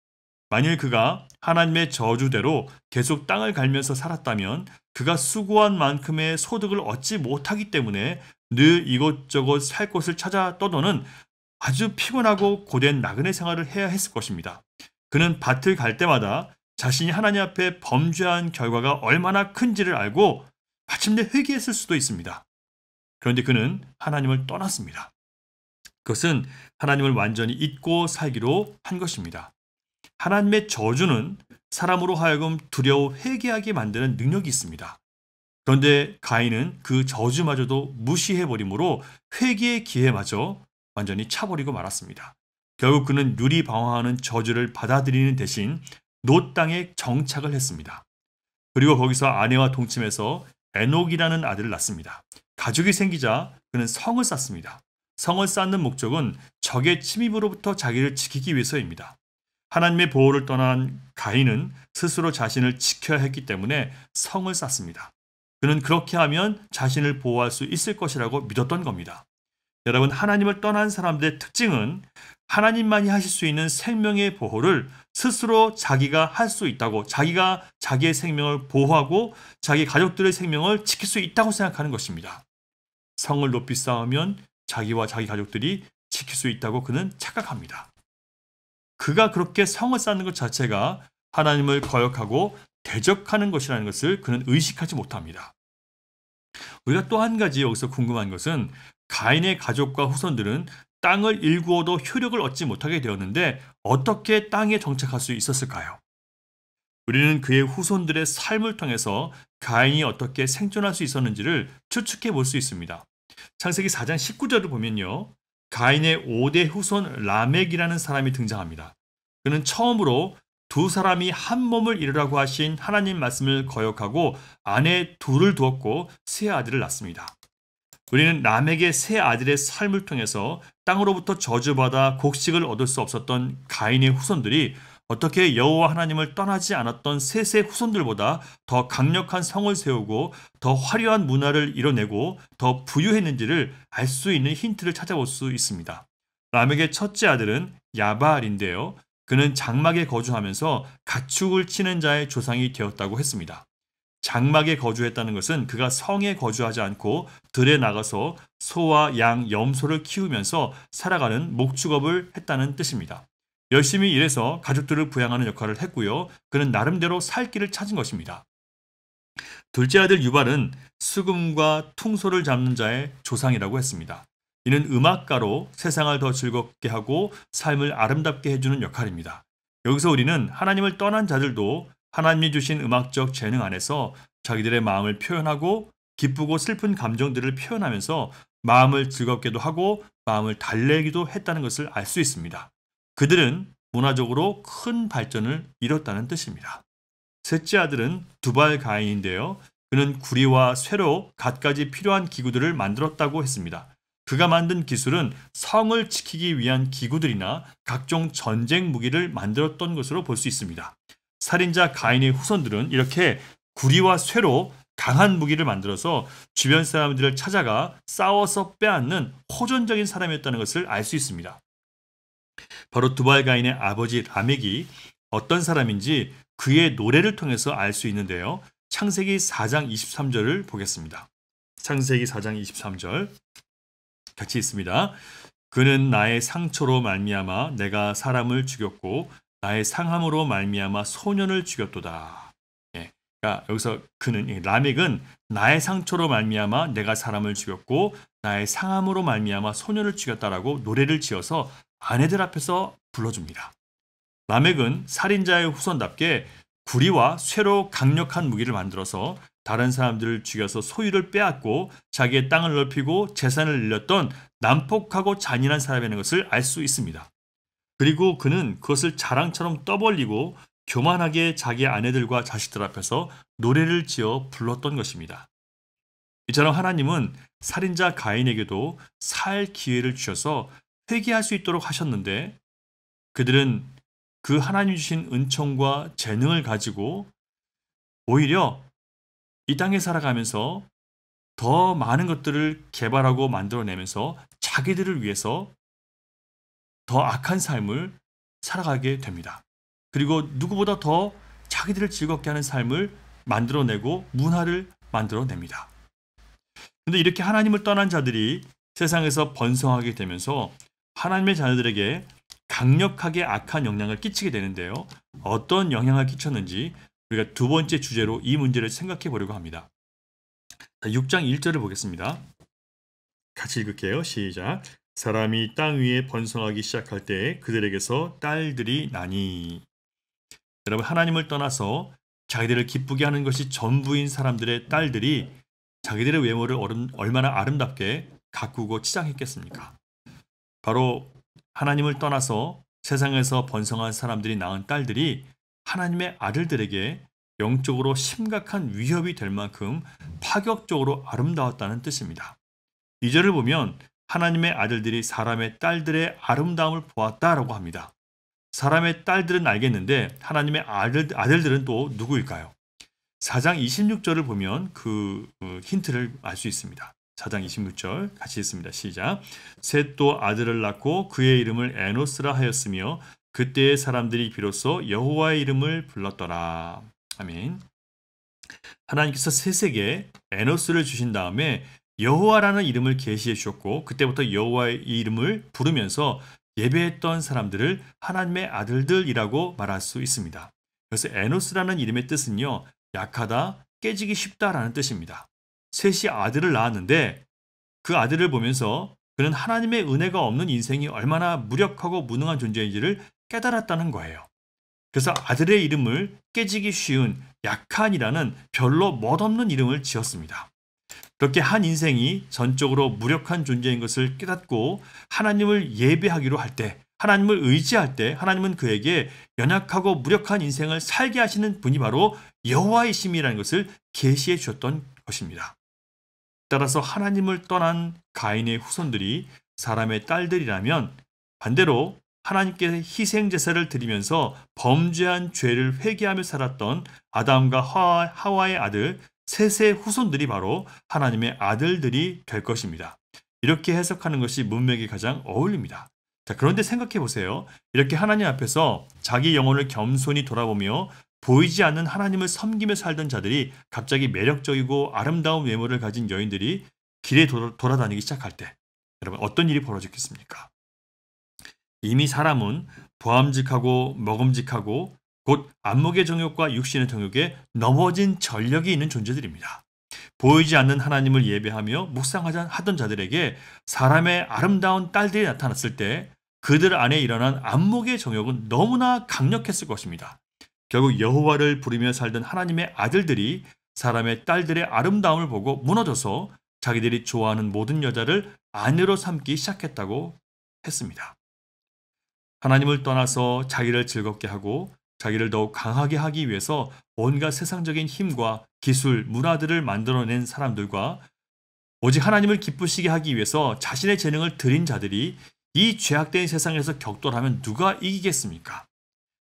만일 그가 하나님의 저주대로 계속 땅을 갈면서 살았다면 그가 수고한 만큼의 소득을 얻지 못하기 때문에 늘 이곳저곳 살 곳을 찾아 떠도는 아주 피곤하고 고된 나그네 생활을 해야 했을 것입니다. 그는 밭을 갈 때마다 자신이 하나님 앞에 범죄한 결과가 얼마나 큰지를 알고 마침내 회개했을 수도 있습니다. 그런데 그는 하나님을 떠났습니다. 그것은 하나님을 완전히 잊고 살기로 한 것입니다. 하나님의 저주는 사람으로 하여금 두려워 회개하게 만드는 능력이 있습니다. 그런데 가인은 그 저주마저도 무시해버림으로 회개의 기회마저 완전히 차버리고 말았습니다. 결국 그는 유리방황하는 저주를 받아들이는 대신 놋 땅에 정착을 했습니다. 그리고 거기서 아내와 동침해서 에녹이라는 아들을 낳습니다. 가족이 생기자 그는 성을 쌓습니다. 성을 쌓는 목적은 적의 침입으로부터 자기를 지키기 위해서입니다. 하나님의 보호를 떠난 가인은 스스로 자신을 지켜야 했기 때문에 성을 쌓습니다. 그는 그렇게 하면 자신을 보호할 수 있을 것이라고 믿었던 겁니다. 여러분, 하나님을 떠난 사람들의 특징은 하나님만이 하실 수 있는 생명의 보호를 스스로 자기가 할 수 있다고, 자기가 자기의 생명을 보호하고 자기 가족들의 생명을 지킬 수 있다고 생각하는 것입니다. 성을 높이 쌓으면 자기와 자기 가족들이 지킬 수 있다고 그는 착각합니다. 그가 그렇게 성을 쌓는 것 자체가 하나님을 거역하고 대적하는 것이라는 것을 그는 의식하지 못합니다. 우리가 또 한 가지 여기서 궁금한 것은 가인의 가족과 후손들은 땅을 일구어도 효력을 얻지 못하게 되었는데 어떻게 땅에 정착할 수 있었을까요? 우리는 그의 후손들의 삶을 통해서 가인이 어떻게 생존할 수 있었는지를 추측해 볼 수 있습니다. 창세기 4장 19절을 보면요, 가인의 5대 후손 라멕이라는 사람이 등장합니다. 그는 처음으로 두 사람이 한 몸을 이루라고 하신 하나님 말씀을 거역하고 아내 둘을 두었고 세 아들을 낳습니다. 우리는 라멕의 세 아들의 삶을 통해서 땅으로부터 저주받아 곡식을 얻을 수 없었던 가인의 후손들이 어떻게 여호와 하나님을 떠나지 않았던 셋의 후손들보다 더 강력한 성을 세우고 더 화려한 문화를 이뤄내고 더 부유했는지를 알 수 있는 힌트를 찾아볼 수 있습니다. 라멕의 첫째 아들은 야발인데요. 그는 장막에 거주하면서 가축을 치는 자의 조상이 되었다고 했습니다. 장막에 거주했다는 것은 그가 성에 거주하지 않고 들에 나가서 소와 양, 염소를 키우면서 살아가는 목축업을 했다는 뜻입니다. 열심히 일해서 가족들을 부양하는 역할을 했고요. 그는 나름대로 살 길을 찾은 것입니다. 둘째 아들 유발은 수금과 퉁소를 잡는 자의 조상이라고 했습니다. 이는 음악가로 세상을 더 즐겁게 하고 삶을 아름답게 해주는 역할입니다. 여기서 우리는 하나님을 떠난 자들도 하나님이 주신 음악적 재능 안에서 자기들의 마음을 표현하고 기쁘고 슬픈 감정들을 표현하면서 마음을 즐겁게도 하고 마음을 달래기도 했다는 것을 알 수 있습니다. 그들은 문화적으로 큰 발전을 이뤘다는 뜻입니다. 셋째 아들은 두발 가인인데요. 그는 구리와 쇠로 갖가지 필요한 기구들을 만들었다고 했습니다. 그가 만든 기술은 성을 지키기 위한 기구들이나 각종 전쟁 무기를 만들었던 것으로 볼 수 있습니다. 살인자 가인의 후손들은 이렇게 구리와 쇠로 강한 무기를 만들어서 주변 사람들을 찾아가 싸워서 빼앗는 호전적인 사람이었다는 것을 알 수 있습니다. 바로 두발 가인의 아버지 라멕이 어떤 사람인지 그의 노래를 통해서 알 수 있는데요. 창세기 4장 23절을 보겠습니다. 창세기 4장 23절 같이 있습니다. 그는 나의 상처로 말미암아 내가 사람을 죽였고 나의 상함으로 말미암아 소년을 죽였도다. 그러니까 여기서 그는 라멕은 나의 상처로 말미암아 내가 사람을 죽였고 나의 상함으로 말미암아 소년을 죽였다라고 노래를 지어서 아내들 앞에서 불러줍니다. 라멕은 살인자의 후손답게 구리와 쇠로 강력한 무기를 만들어서 다른 사람들을 죽여서 소유를 빼앗고 자기의 땅을 넓히고 재산을 늘렸던 난폭하고 잔인한 사람이라는 것을 알 수 있습니다. 그리고 그는 그것을 자랑처럼 떠벌리고 교만하게 자기 아내들과 자식들 앞에서 노래를 지어 불렀던 것입니다. 이처럼 하나님은 살인자 가인에게도 살 기회를 주셔서 회개할 수 있도록 하셨는데 그들은 그 하나님 주신 은총과 재능을 가지고 오히려 이 땅에 살아가면서 더 많은 것들을 개발하고 만들어내면서 자기들을 위해서 더 악한 삶을 살아가게 됩니다. 그리고 누구보다 더 자기들을 즐겁게 하는 삶을 만들어내고 문화를 만들어냅니다. 그런데 이렇게 하나님을 떠난 자들이 세상에서 번성하게 되면서 하나님의 자녀들에게 강력하게 악한 영향을 끼치게 되는데요. 어떤 영향을 끼쳤는지 우리가 두 번째 주제로 이 문제를 생각해 보려고 합니다. 6장 1절을 보겠습니다. 같이 읽을게요. 시작. 사람이 땅 위에 번성하기 시작할 때 그들에게서 딸들이 나니. 여러분, 하나님을 떠나서 자기들을 기쁘게 하는 것이 전부인 사람들의 딸들이 자기들의 외모를 얼마나 아름답게 가꾸고 치장했겠습니까? 바로 하나님을 떠나서 세상에서 번성한 사람들이 낳은 딸들이 하나님의 아들들에게 영적으로 심각한 위협이 될 만큼 파격적으로 아름다웠다는 뜻입니다. 2절을 보면 하나님의 아들들이 사람의 딸들의 아름다움을 보았다라고 합니다. 사람의 딸들은 알겠는데 하나님의 아들들은 또 누구일까요? 4장 26절을 보면 그 힌트를 알 수 있습니다. 4장 26절 같이 읽습니다. 시작. 셋도 아들을 낳고 그의 이름을 에노스라 하였으며 그때의 사람들이 비로소 여호와의 이름을 불렀더라. 아멘. 하나님께서 셋에게 에노스를 주신 다음에 여호와라는 이름을 계시해 주셨고 그때부터 여호와의 이름을 부르면서 예배했던 사람들을 하나님의 아들들이라고 말할 수 있습니다. 그래서 에노스라는 이름의 뜻은요, 약하다, 깨지기 쉽다라는 뜻입니다. 셋이 아들을 낳았는데 그 아들을 보면서 그는 하나님의 은혜가 없는 인생이 얼마나 무력하고 무능한 존재인지를 깨달았다는 거예요. 그래서 아들의 이름을 깨지기 쉬운 약한이라는 별로 멋없는 이름을 지었습니다. 그렇게 한 인생이 전적으로 무력한 존재인 것을 깨닫고 하나님을 예배하기로 할 때, 하나님을 의지할 때 하나님은 그에게 연약하고 무력한 인생을 살게 하시는 분이 바로 여호와이심이라는 것을 계시해 주셨던 것입니다. 따라서 하나님을 떠난 가인의 후손들이 사람의 딸들이라면 반대로 하나님께 희생 제사를 드리면서 범죄한 죄를 회개하며 살았던 아담과 하와의 아들 셋의 후손들이 바로 하나님의 아들들이 될 것입니다. 이렇게 해석하는 것이 문맥에 가장 어울립니다. 자, 그런데 생각해 보세요. 이렇게 하나님 앞에서 자기 영혼을 겸손히 돌아보며 보이지 않는 하나님을 섬기며 살던 자들이 갑자기 매력적이고 아름다운 외모를 가진 여인들이 길에 돌아다니기 시작할 때 여러분 어떤 일이 벌어졌겠습니까? 이미 사람은 보암직하고 먹음직하고 곧 안목의 정욕과 육신의 정욕에 넘어진 전력이 있는 존재들입니다. 보이지 않는 하나님을 예배하며 묵상하던 자들에게 사람의 아름다운 딸들이 나타났을 때 그들 안에 일어난 안목의 정욕은 너무나 강력했을 것입니다. 결국 여호와를 부르며 살던 하나님의 아들들이 사람의 딸들의 아름다움을 보고 무너져서 자기들이 좋아하는 모든 여자를 아내로 삼기 시작했다고 했습니다. 하나님을 떠나서 자기를 즐겁게 하고 자기를 더욱 강하게 하기 위해서 온갖 세상적인 힘과 기술, 문화들을 만들어낸 사람들과 오직 하나님을 기쁘시게 하기 위해서 자신의 재능을 들인 자들이 이 죄악된 세상에서 격돌하면 누가 이기겠습니까?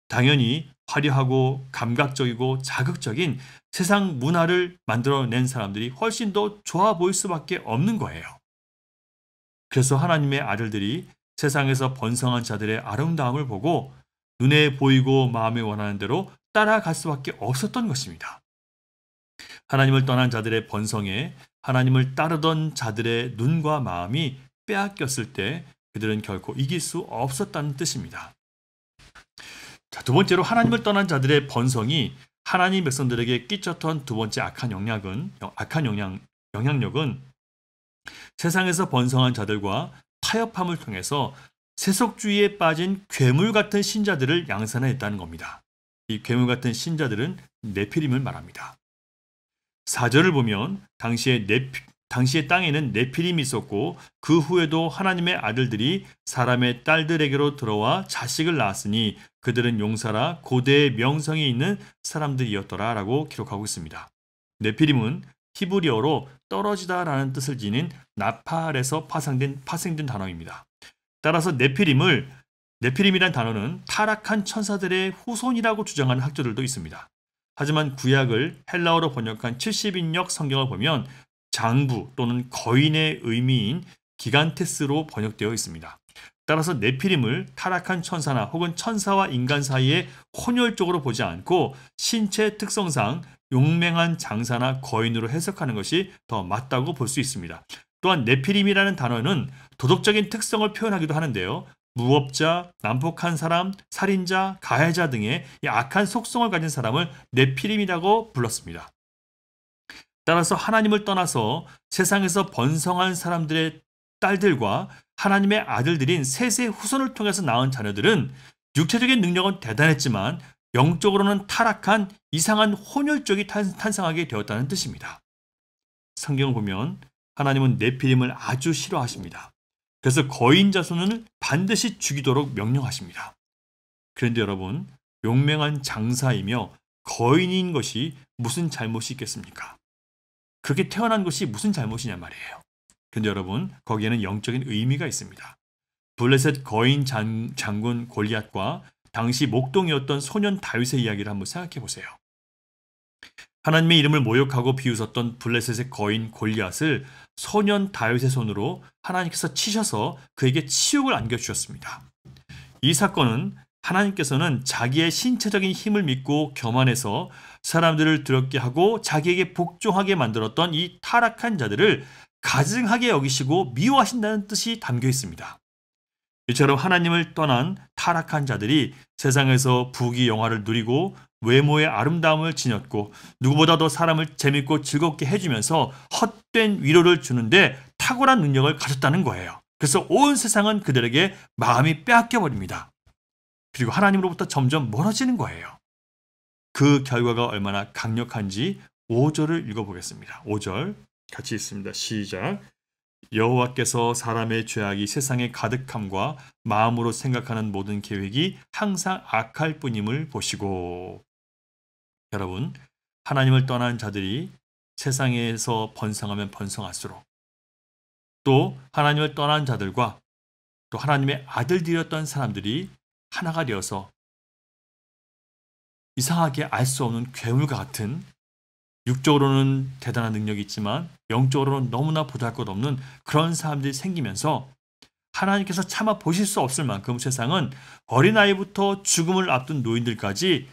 당연히 화려하고 감각적이고 자극적인 세상 문화를 만들어낸 사람들이 훨씬 더 좋아 보일 수밖에 없는 거예요. 그래서 하나님의 아들들이 세상에서 번성한 자들의 아름다움을 보고 눈에 보이고 마음에 원하는 대로 따라갈 수밖에 없었던 것입니다. 하나님을 떠난 자들의 번성에 하나님을 따르던 자들의 눈과 마음이 빼앗겼을 때 그들은 결코 이길 수 없었다는 뜻입니다. 자, 두 번째로 하나님을 떠난 자들의 번성이 하나님 백성들에게 끼쳤던 두 번째 악한 영향력은 세상에서 번성한 자들과 타협함을 통해서 세속주의에 빠진 괴물 같은 신자들을 양산했다는 겁니다. 이 괴물 같은 신자들은 네피림을 말합니다. 4절을 보면 당시에 땅에는 네피림이 있었고 그 후에도 하나님의 아들들이 사람의 딸들에게로 들어와 자식을 낳았으니 그들은 용사라 고대의 명성이 있는 사람들이었더라 라고 기록하고 있습니다. 네피림은 히브리어로 떨어지다라는 뜻을 지닌 나팔에서 파생된 단어입니다. 따라서 네피림이란 단어는 타락한 천사들의 후손이라고 주장하는 학자들도 있습니다. 하지만 구약을 헬라어로 번역한 70인역 성경을 보면 장부 또는 거인의 의미인 기간테스로 번역되어 있습니다. 따라서 네피림을 타락한 천사나 혹은 천사와 인간 사이에 혼혈적으로 보지 않고 신체 특성상 용맹한 장사나 거인으로 해석하는 것이 더 맞다고 볼 수 있습니다. 또한 네피림이라는 단어는 도덕적인 특성을 표현하기도 하는데요. 무업자, 난폭한 사람, 살인자, 가해자 등의 악한 속성을 가진 사람을 네피림이라고 불렀습니다. 따라서 하나님을 떠나서 세상에서 번성한 사람들의 딸들과 하나님의 아들들인 셋의 후손을 통해서 낳은 자녀들은 육체적인 능력은 대단했지만 영적으로는 타락한 이상한 혼혈족이 탄생하게 되었다는 뜻입니다. 성경을 보면 하나님은 네피림을 아주 싫어하십니다. 그래서 거인 자손을 반드시 죽이도록 명령하십니다. 그런데 여러분, 용맹한 장사이며 거인인 것이 무슨 잘못이 있겠습니까? 그렇게 태어난 것이 무슨 잘못이냐 말이에요. 그런데 여러분, 거기에는 영적인 의미가 있습니다. 블레셋 거인 장군 골리앗과 당시 목동이었던 소년 다윗의 이야기를 한번 생각해 보세요. 하나님의 이름을 모욕하고 비웃었던 블레셋의 거인 골리앗을 소년 다윗의 손으로 하나님께서 치셔서 그에게 치욕을 안겨주셨습니다. 이 사건은 하나님께서는 자기의 신체적인 힘을 믿고 교만해서 사람들을 두렵게 하고 자기에게 복종하게 만들었던 이 타락한 자들을 가증하게 여기시고 미워하신다는 뜻이 담겨 있습니다. 이처럼 하나님을 떠난 타락한 자들이 세상에서 부귀영화를 누리고 외모의 아름다움을 지녔고 누구보다 더 사람을 재밌고 즐겁게 해주면서 헛된 위로를 주는데 탁월한 능력을 가졌다는 거예요. 그래서 온 세상은 그들에게 마음이 빼앗겨버립니다. 그리고 하나님으로부터 점점 멀어지는 거예요. 그 결과가 얼마나 강력한지 5절을 읽어보겠습니다. 5절 같이 읽습니다. 시작. 여호와께서 사람의 죄악이 세상에 가득함과 마음으로 생각하는 모든 계획이 항상 악할 뿐임을 보시고. 여러분, 하나님을 떠난 자들이 세상에서 번성하면 번성할수록 또 하나님을 떠난 자들과 또 하나님의 아들들이었던 사람들이 하나가 되어서 이상하게 알 수 없는 괴물과 같은, 육적으로는 대단한 능력이 있지만 영적으로는 너무나 보잘것없는 그런 사람들이 생기면서 하나님께서 차마 보실 수 없을 만큼 세상은 어린아이부터 죽음을 앞둔 노인들까지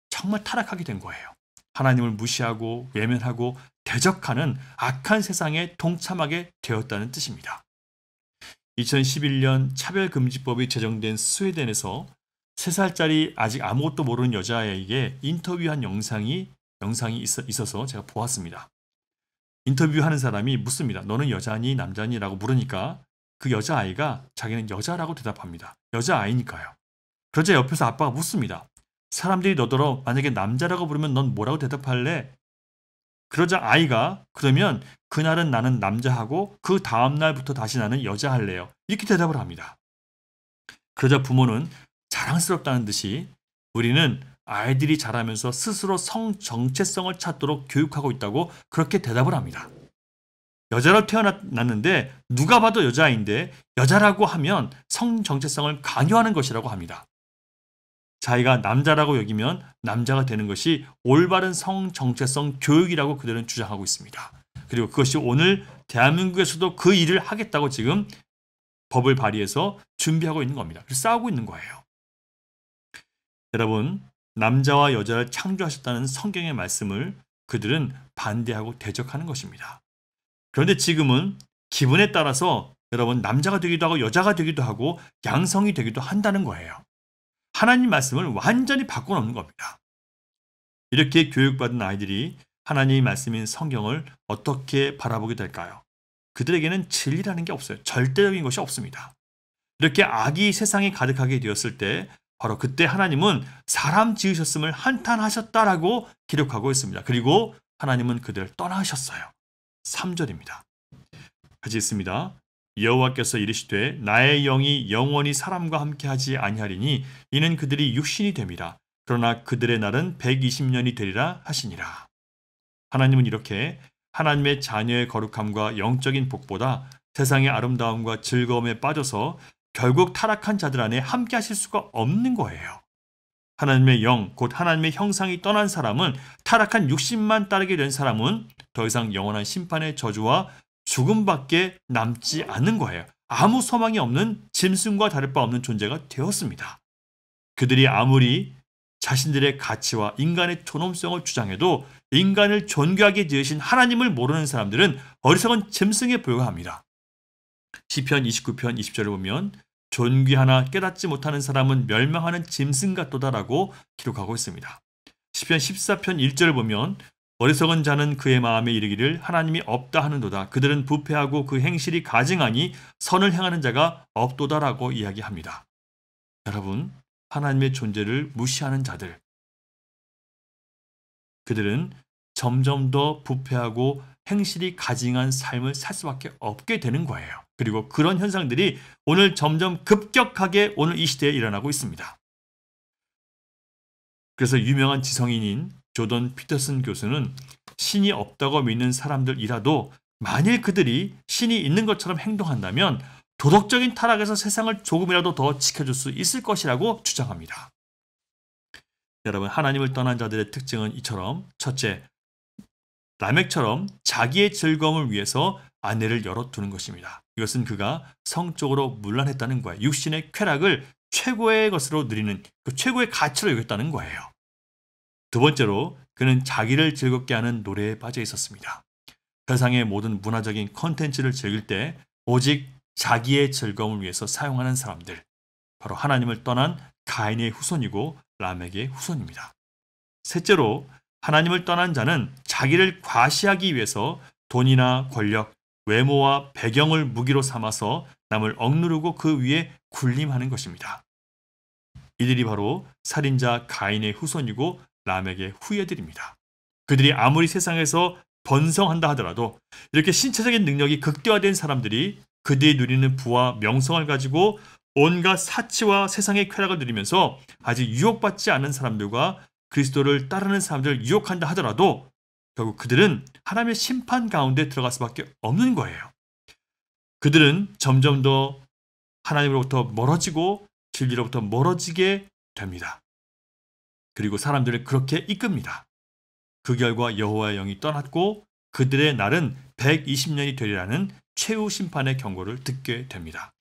정말 타락하게 된 거예요. 하나님을 무시하고 외면하고 대적하는 악한 세상에 동참하게 되었다는 뜻입니다. 2011년 차별금지법이 제정된 스웨덴에서 3살짜리 아직 아무것도 모르는 여자아이에게 인터뷰한 영상이 있어서 제가 보았습니다. 인터뷰하는 사람이 묻습니다. 너는 여자니 남자니? 라고 물으니까 그 여자아이가 자기는 여자라고 대답합니다. 여자아이니까요. 그러자 옆에서 아빠가 묻습니다. 사람들이 너더러 만약에 남자라고 부르면 넌 뭐라고 대답할래? 그러자 아이가 그러면 그날은 나는 남자하고 그 다음날부터 다시 나는 여자 할래요. 이렇게 대답을 합니다. 그러자 부모는 자랑스럽다는 듯이 우리는 아이들이 자라면서 스스로 성 정체성을 찾도록 교육하고 있다고 그렇게 대답을 합니다. 여자로 태어났는데 누가 봐도 여자인데 여자라고 하면 성 정체성을 강요하는 것이라고 합니다. 자기가 남자라고 여기면 남자가 되는 것이 올바른 성 정체성 교육이라고 그들은 주장하고 있습니다. 그리고 그것이 오늘 대한민국에서도 그 일을 하겠다고 지금 법을 발의해서 준비하고 있는 겁니다. 그래서 싸우고 있는 거예요. 여러분, 남자와 여자를 창조하셨다는 성경의 말씀을 그들은 반대하고 대적하는 것입니다. 그런데 지금은 기분에 따라서 여러분 남자가 되기도 하고 여자가 되기도 하고 양성이 되기도 한다는 거예요. 하나님 말씀을 완전히 바꿔놓는 겁니다. 이렇게 교육받은 아이들이 하나님의 말씀인 성경을 어떻게 바라보게 될까요? 그들에게는 진리라는 게 없어요. 절대적인 것이 없습니다. 이렇게 악이 세상에 가득하게 되었을 때 바로 그때 하나님은 사람 지으셨음을 한탄하셨다라고 기록하고 있습니다. 그리고 하나님은 그들을 떠나셨어요. 3절입니다. 같이 있습니다. 여호와께서 이르시되 나의 영이 영원히 사람과 함께하지 아니하리니 이는 그들이 육신이 됨이라. 그러나 그들의 날은 120년이 되리라 하시니라. 하나님은 이렇게 하나님의 자녀의 거룩함과 영적인 복보다 세상의 아름다움과 즐거움에 빠져서 결국 타락한 자들 안에 함께 하실 수가 없는 거예요. 하나님의 영, 곧 하나님의 형상이 떠난 사람은, 타락한 육신만 따르게 된 사람은 더 이상 영원한 심판의 저주와 죽음밖에 남지 않는 거예요. 아무 소망이 없는 짐승과 다를 바 없는 존재가 되었습니다. 그들이 아무리 자신들의 가치와 인간의 존엄성을 주장해도 인간을 존귀하게 지으신 하나님을 모르는 사람들은 어리석은 짐승에 불과합니다. 시편 29편 20절을 보면 존귀하나 깨닫지 못하는 사람은 멸망하는 짐승 같도다라고 기록하고 있습니다. 시편 14편 1절을 보면 어리석은 자는 그의 마음에 이르기를 하나님이 없다 하는도다. 그들은 부패하고 그 행실이 가증하니 선을 행하는 자가 없도다라고 이야기합니다. 여러분, 하나님의 존재를 무시하는 자들, 그들은 점점 더 부패하고 행실이 가증한 삶을 살 수밖에 없게 되는 거예요. 그리고 그런 현상들이 오늘 점점 급격하게 오늘 이 시대에 일어나고 있습니다. 그래서 유명한 지성인인 조던 피터슨 교수는 신이 없다고 믿는 사람들이라도 만일 그들이 신이 있는 것처럼 행동한다면 도덕적인 타락에서 세상을 조금이라도 더 지켜줄 수 있을 것이라고 주장합니다. 여러분, 하나님을 떠난 자들의 특징은 이처럼, 첫째, 라멕처럼 자기의 즐거움을 위해서 아내를 열어두는 것입니다. 이것은 그가 성적으로 문란했다는 거예요. 육신의 쾌락을 최고의 것으로 누리는 그 최고의 가치로 여겼다는 거예요. 두 번째로, 그는 자기를 즐겁게 하는 노래에 빠져 있었습니다. 세상의 모든 문화적인 컨텐츠를 즐길 때 오직 자기의 즐거움을 위해서 사용하는 사람들, 바로 하나님을 떠난 가인의 후손이고 라멕의 후손입니다. 셋째로, 하나님을 떠난 자는 자기를 과시하기 위해서 돈이나 권력, 외모와 배경을 무기로 삼아서 남을 억누르고 그 위에 군림하는 것입니다. 이들이 바로 살인자 가인의 후손이고 라멕의 후예들입니다. 그들이 아무리 세상에서 번성한다 하더라도 이렇게 신체적인 능력이 극대화된 사람들이 그들이 누리는 부와 명성을 가지고 온갖 사치와 세상의 쾌락을 누리면서 아직 유혹받지 않은 사람들과 그리스도를 따르는 사람들을 유혹한다 하더라도 결국 그들은 하나님의 심판 가운데 들어갈 수밖에 없는 거예요. 그들은 점점 더 하나님으로부터 멀어지고 진리로부터 멀어지게 됩니다. 그리고 사람들을 그렇게 이끕니다. 그 결과 여호와의 영이 떠났고 그들의 날은 120년이 되리라는 최후 심판의 경고를 듣게 됩니다.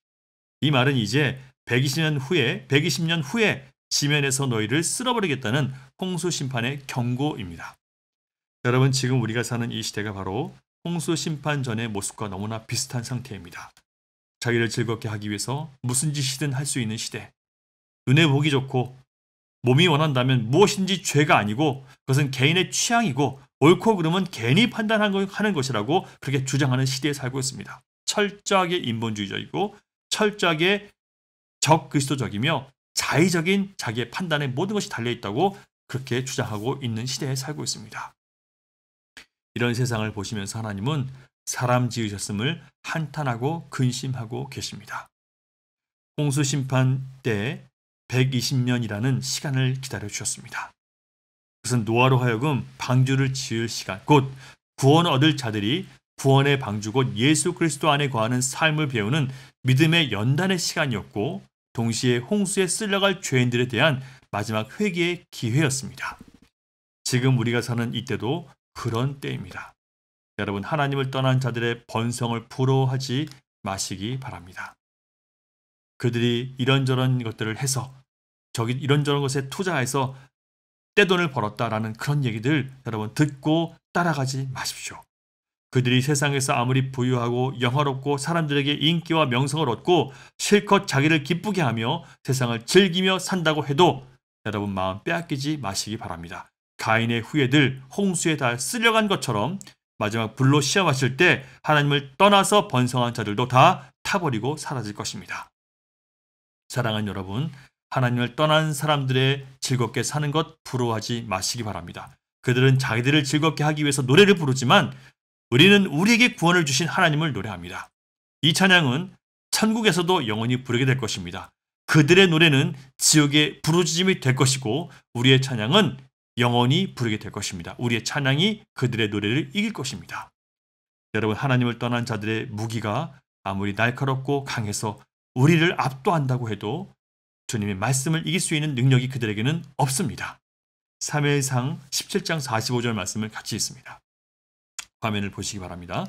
이 말은 이제 120년 후에 지면에서 너희를 쓸어버리겠다는 홍수 심판의 경고입니다. 여러분, 지금 우리가 사는 이 시대가 바로 홍수 심판 전의 모습과 너무나 비슷한 상태입니다. 자기를 즐겁게 하기 위해서 무슨 짓이든 할 수 있는 시대. 눈에 보기 좋고 몸이 원한다면 무엇인지 죄가 아니고 그것은 개인의 취향이고 옳고 그름은 괜히 판단하는 것이라고 그렇게 주장하는 시대에 살고 있습니다. 철저하게 인본주의적이고 철저하게 적그리스도적이며 자의적인 자기의 판단에 모든 것이 달려있다고 그렇게 주장하고 있는 시대에 살고 있습니다. 이런 세상을 보시면서 하나님은 사람 지으셨음을 한탄하고 근심하고 계십니다. 홍수 심판 때 120년이라는 시간을 기다려 주셨습니다. 그것은 노아로 하여금 방주를 지을 시간, 곧 구원 얻을 자들이 구원의 방주 곧 예수 그리스도 안에 거하는 삶을 배우는 믿음의 연단의 시간이었고 동시에 홍수에 쓸려갈 죄인들에 대한 마지막 회개의 기회였습니다. 지금 우리가 사는 이때도 그런 때입니다. 여러분, 하나님을 떠난 자들의 번성을 부러워하지 마시기 바랍니다. 그들이 이런저런 것들을 해서 이런저런 것에 투자해서 떼돈을 벌었다라는 그런 얘기들 여러분 듣고 따라가지 마십시오. 그들이 세상에서 아무리 부유하고 영화롭고 사람들에게 인기와 명성을 얻고 실컷 자기를 기쁘게 하며 세상을 즐기며 산다고 해도 여러분 마음 빼앗기지 마시기 바랍니다. 가인의 후예들 홍수에 다 쓸려간 것처럼 마지막 불로 시험하실 때 하나님을 떠나서 번성한 자들도 다 타버리고 사라질 것입니다. 사랑하는 여러분, 하나님을 떠난 사람들의 즐겁게 사는 것 부러워하지 마시기 바랍니다. 그들은 자기들을 즐겁게 하기 위해서 노래를 부르지만 우리는 우리에게 구원을 주신 하나님을 노래합니다. 이 찬양은 천국에서도 영원히 부르게 될 것입니다. 그들의 노래는 지옥의 부르짖음이 될 것이고 우리의 찬양은 영원히 부르게 될 것입니다. 우리의 찬양이 그들의 노래를 이길 것입니다. 여러분, 하나님을 떠난 자들의 무기가 아무리 날카롭고 강해서 우리를 압도한다고 해도 주님의 말씀을 이길 수 있는 능력이 그들에게는 없습니다. 사무엘상 17장 45절 말씀을 같이 읽습니다. 화면을 보시기 바랍니다.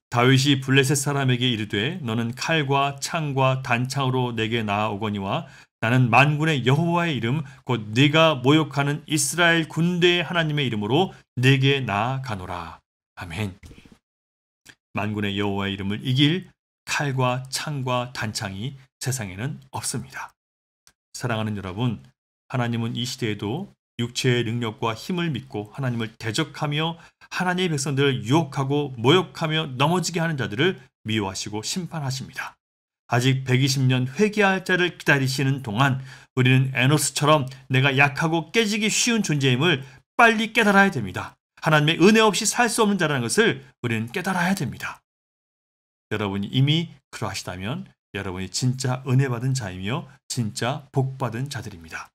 다윗이 블레셋 사람에게 이르되 너는 칼과 창과 단창으로 내게 나아오거니와 나는 만군의 여호와의 이름 곧 네가 모욕하는 이스라엘 군대의 하나님의 이름으로 네게 나아가노라. 아멘. 만군의 여호와의 이름을 이길 칼과 창과 단창이 세상에는 없습니다. 사랑하는 여러분, 하나님은 이 시대에도 육체의 능력과 힘을 믿고 하나님을 대적하며 하나님의 백성들을 유혹하고 모욕하며 넘어지게 하는 자들을 미워하시고 심판하십니다. 아직 120년 회개할 자를 기다리시는 동안 우리는 에노스처럼 내가 약하고 깨지기 쉬운 존재임을 빨리 깨달아야 됩니다. 하나님의 은혜 없이 살 수 없는 자라는 것을 우리는 깨달아야 됩니다. 여러분이 이미 그러하시다면 여러분이 진짜 은혜 받은 자이며 진짜 복 받은 자들입니다.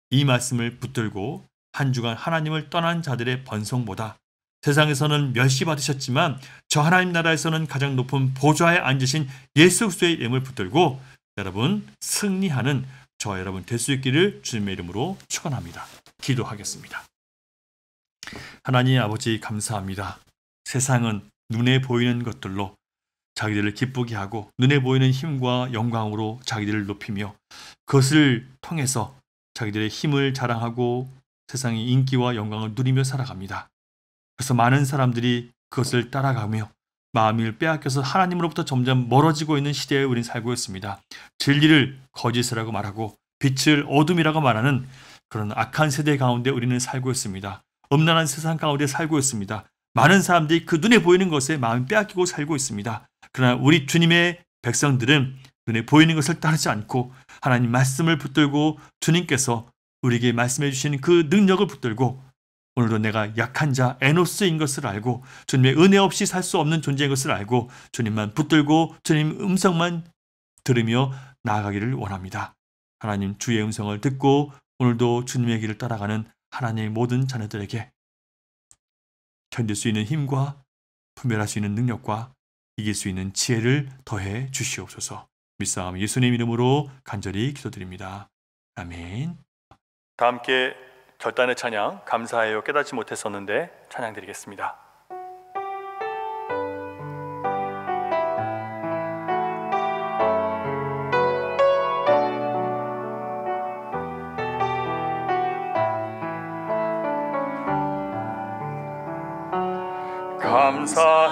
이 말씀을 붙들고 한 주간 하나님을 떠난 자들의 번성보다 세상에서는 멸시받으셨지만 저 하나님 나라에서는 가장 높은 보좌에 앉으신 예수 그리스도의 이름을 붙들고 여러분 승리하는 저와 여러분 될 수 있기를 주님의 이름으로 축원합니다. 기도하겠습니다. 하나님 아버지 감사합니다. 세상은 눈에 보이는 것들로 자기들을 기쁘게 하고 눈에 보이는 힘과 영광으로 자기들을 높이며 그것을 통해서 자기들의 힘을 자랑하고 세상의 인기와 영광을 누리며 살아갑니다. 그래서 많은 사람들이 그것을 따라가며 마음을 빼앗겨서 하나님으로부터 점점 멀어지고 있는 시대에 우리는 살고 있습니다. 진리를 거짓이라고 말하고 빛을 어둠이라고 말하는 그런 악한 세대 가운데 우리는 살고 있습니다. 음란한 세상 가운데 살고 있습니다. 많은 사람들이 그 눈에 보이는 것에 마음을 빼앗기고 살고 있습니다. 그러나 우리 주님의 백성들은 눈에 보이는 것을 따르지 않고 하나님 말씀을 붙들고 주님께서 우리에게 말씀해 주시는 그 능력을 붙들고 오늘도 내가 약한 자 에노스인 것을 알고 주님의 은혜 없이 살 수 없는 존재인 것을 알고 주님만 붙들고 주님 음성만 들으며 나아가기를 원합니다. 하나님 주의 음성을 듣고 오늘도 주님의 길을 따라가는 하나님의 모든 자녀들에게 견딜 수 있는 힘과 분별할 수 있는 능력과 이길 수 있는 지혜를 더해 주시옵소서. 믿사오며 예수님 이름으로 간절히 기도드립니다. 아멘. 다 함께 결단의 찬양 감사해요 깨닫지 못했었는데 찬양 드리겠습니다.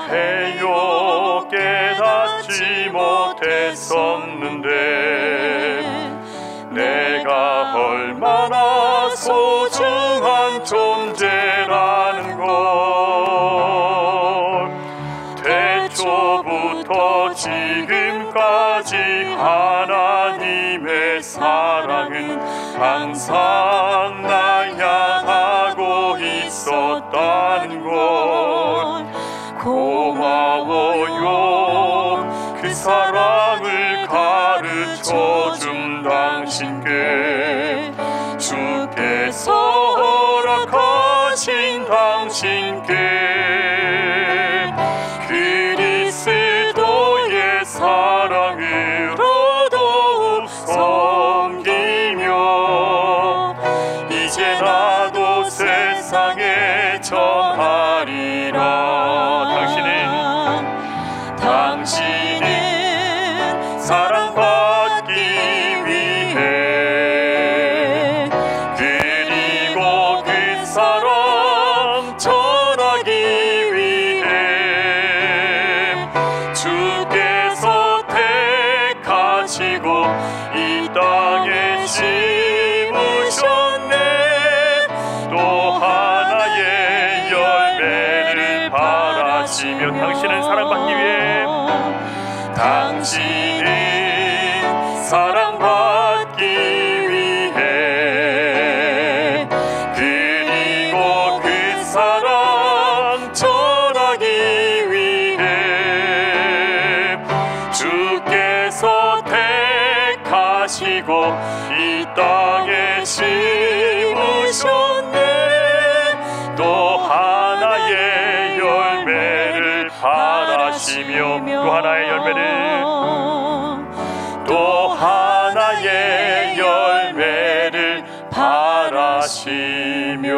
감사해요 깨닫지 못했었는데 내가 얼마나 소중한 존재라는 걸 태초부터 지금까지 하나님의 사랑은 항상 날 향하고 있었다는 걸 고마워요 그 사랑을 가르쳐준 당신께 주께서 허락하신 당신께 그리스도의 사랑으로 더욱 섬기며 이제 나도 세상에 전하리라. 당신은 사랑받기 위해 그리고 그 사랑 전하기 위해 주께서 택하시고 이 땅에 심으셨네. 또 하나의 열매를 바라시며 당신은 사랑받기 위해 당신은 사랑받기 위해 그리고 그 사랑 전하기 위해 주께서 택하시고 이 땅에 심으셨네. 또 하나의 열매를 바라시며 또 하나의 열매를 또 하나의 열매를 바라시며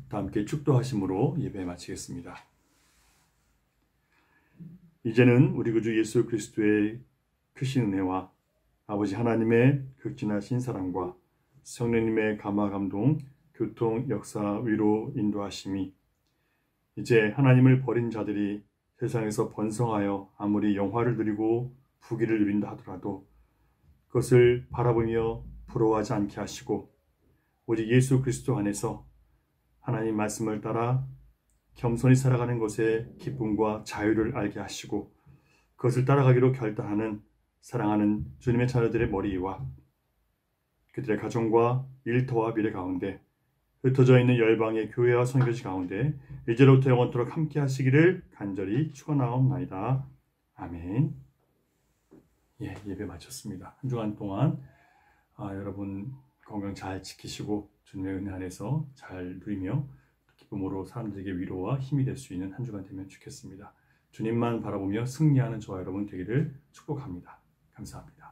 다 함께 축도하심으로 예배 마치겠습니다. 이제는 우리 구주 예수 그리스도의 크신 은혜와 아버지 하나님의 극진하신 사랑과 성령님의 감화 감동 교통 역사 위로 인도하심이 이제 하나님을 버린 자들이 세상에서 번성하여 아무리 영화를 누리고 부귀를 누린다 하더라도 그것을 바라보며 부러워하지 않게 하시고 오직 예수 그리스도 안에서 하나님 말씀을 따라 겸손히 살아가는 것의 기쁨과 자유를 알게 하시고 그것을 따라가기로 결단하는 사랑하는 주님의 자녀들의 머리 위와 그들의 가정과 일터와 미래 가운데 흩어져 있는 열방의 교회와 선교지 가운데 이제로부터 영원토록 함께 하시기를 간절히 축원하옵나이다. 아멘. 예, 예배 마쳤습니다. 한 주간 동안 여러분 건강 잘 지키시고 주님의 은혜 안에서 잘 누리며 기쁨으로 사람들에게 위로와 힘이 될 수 있는 한 주간 되면 좋겠습니다. 주님만 바라보며 승리하는 저와 여러분 되기를 축복합니다. 감사합니다.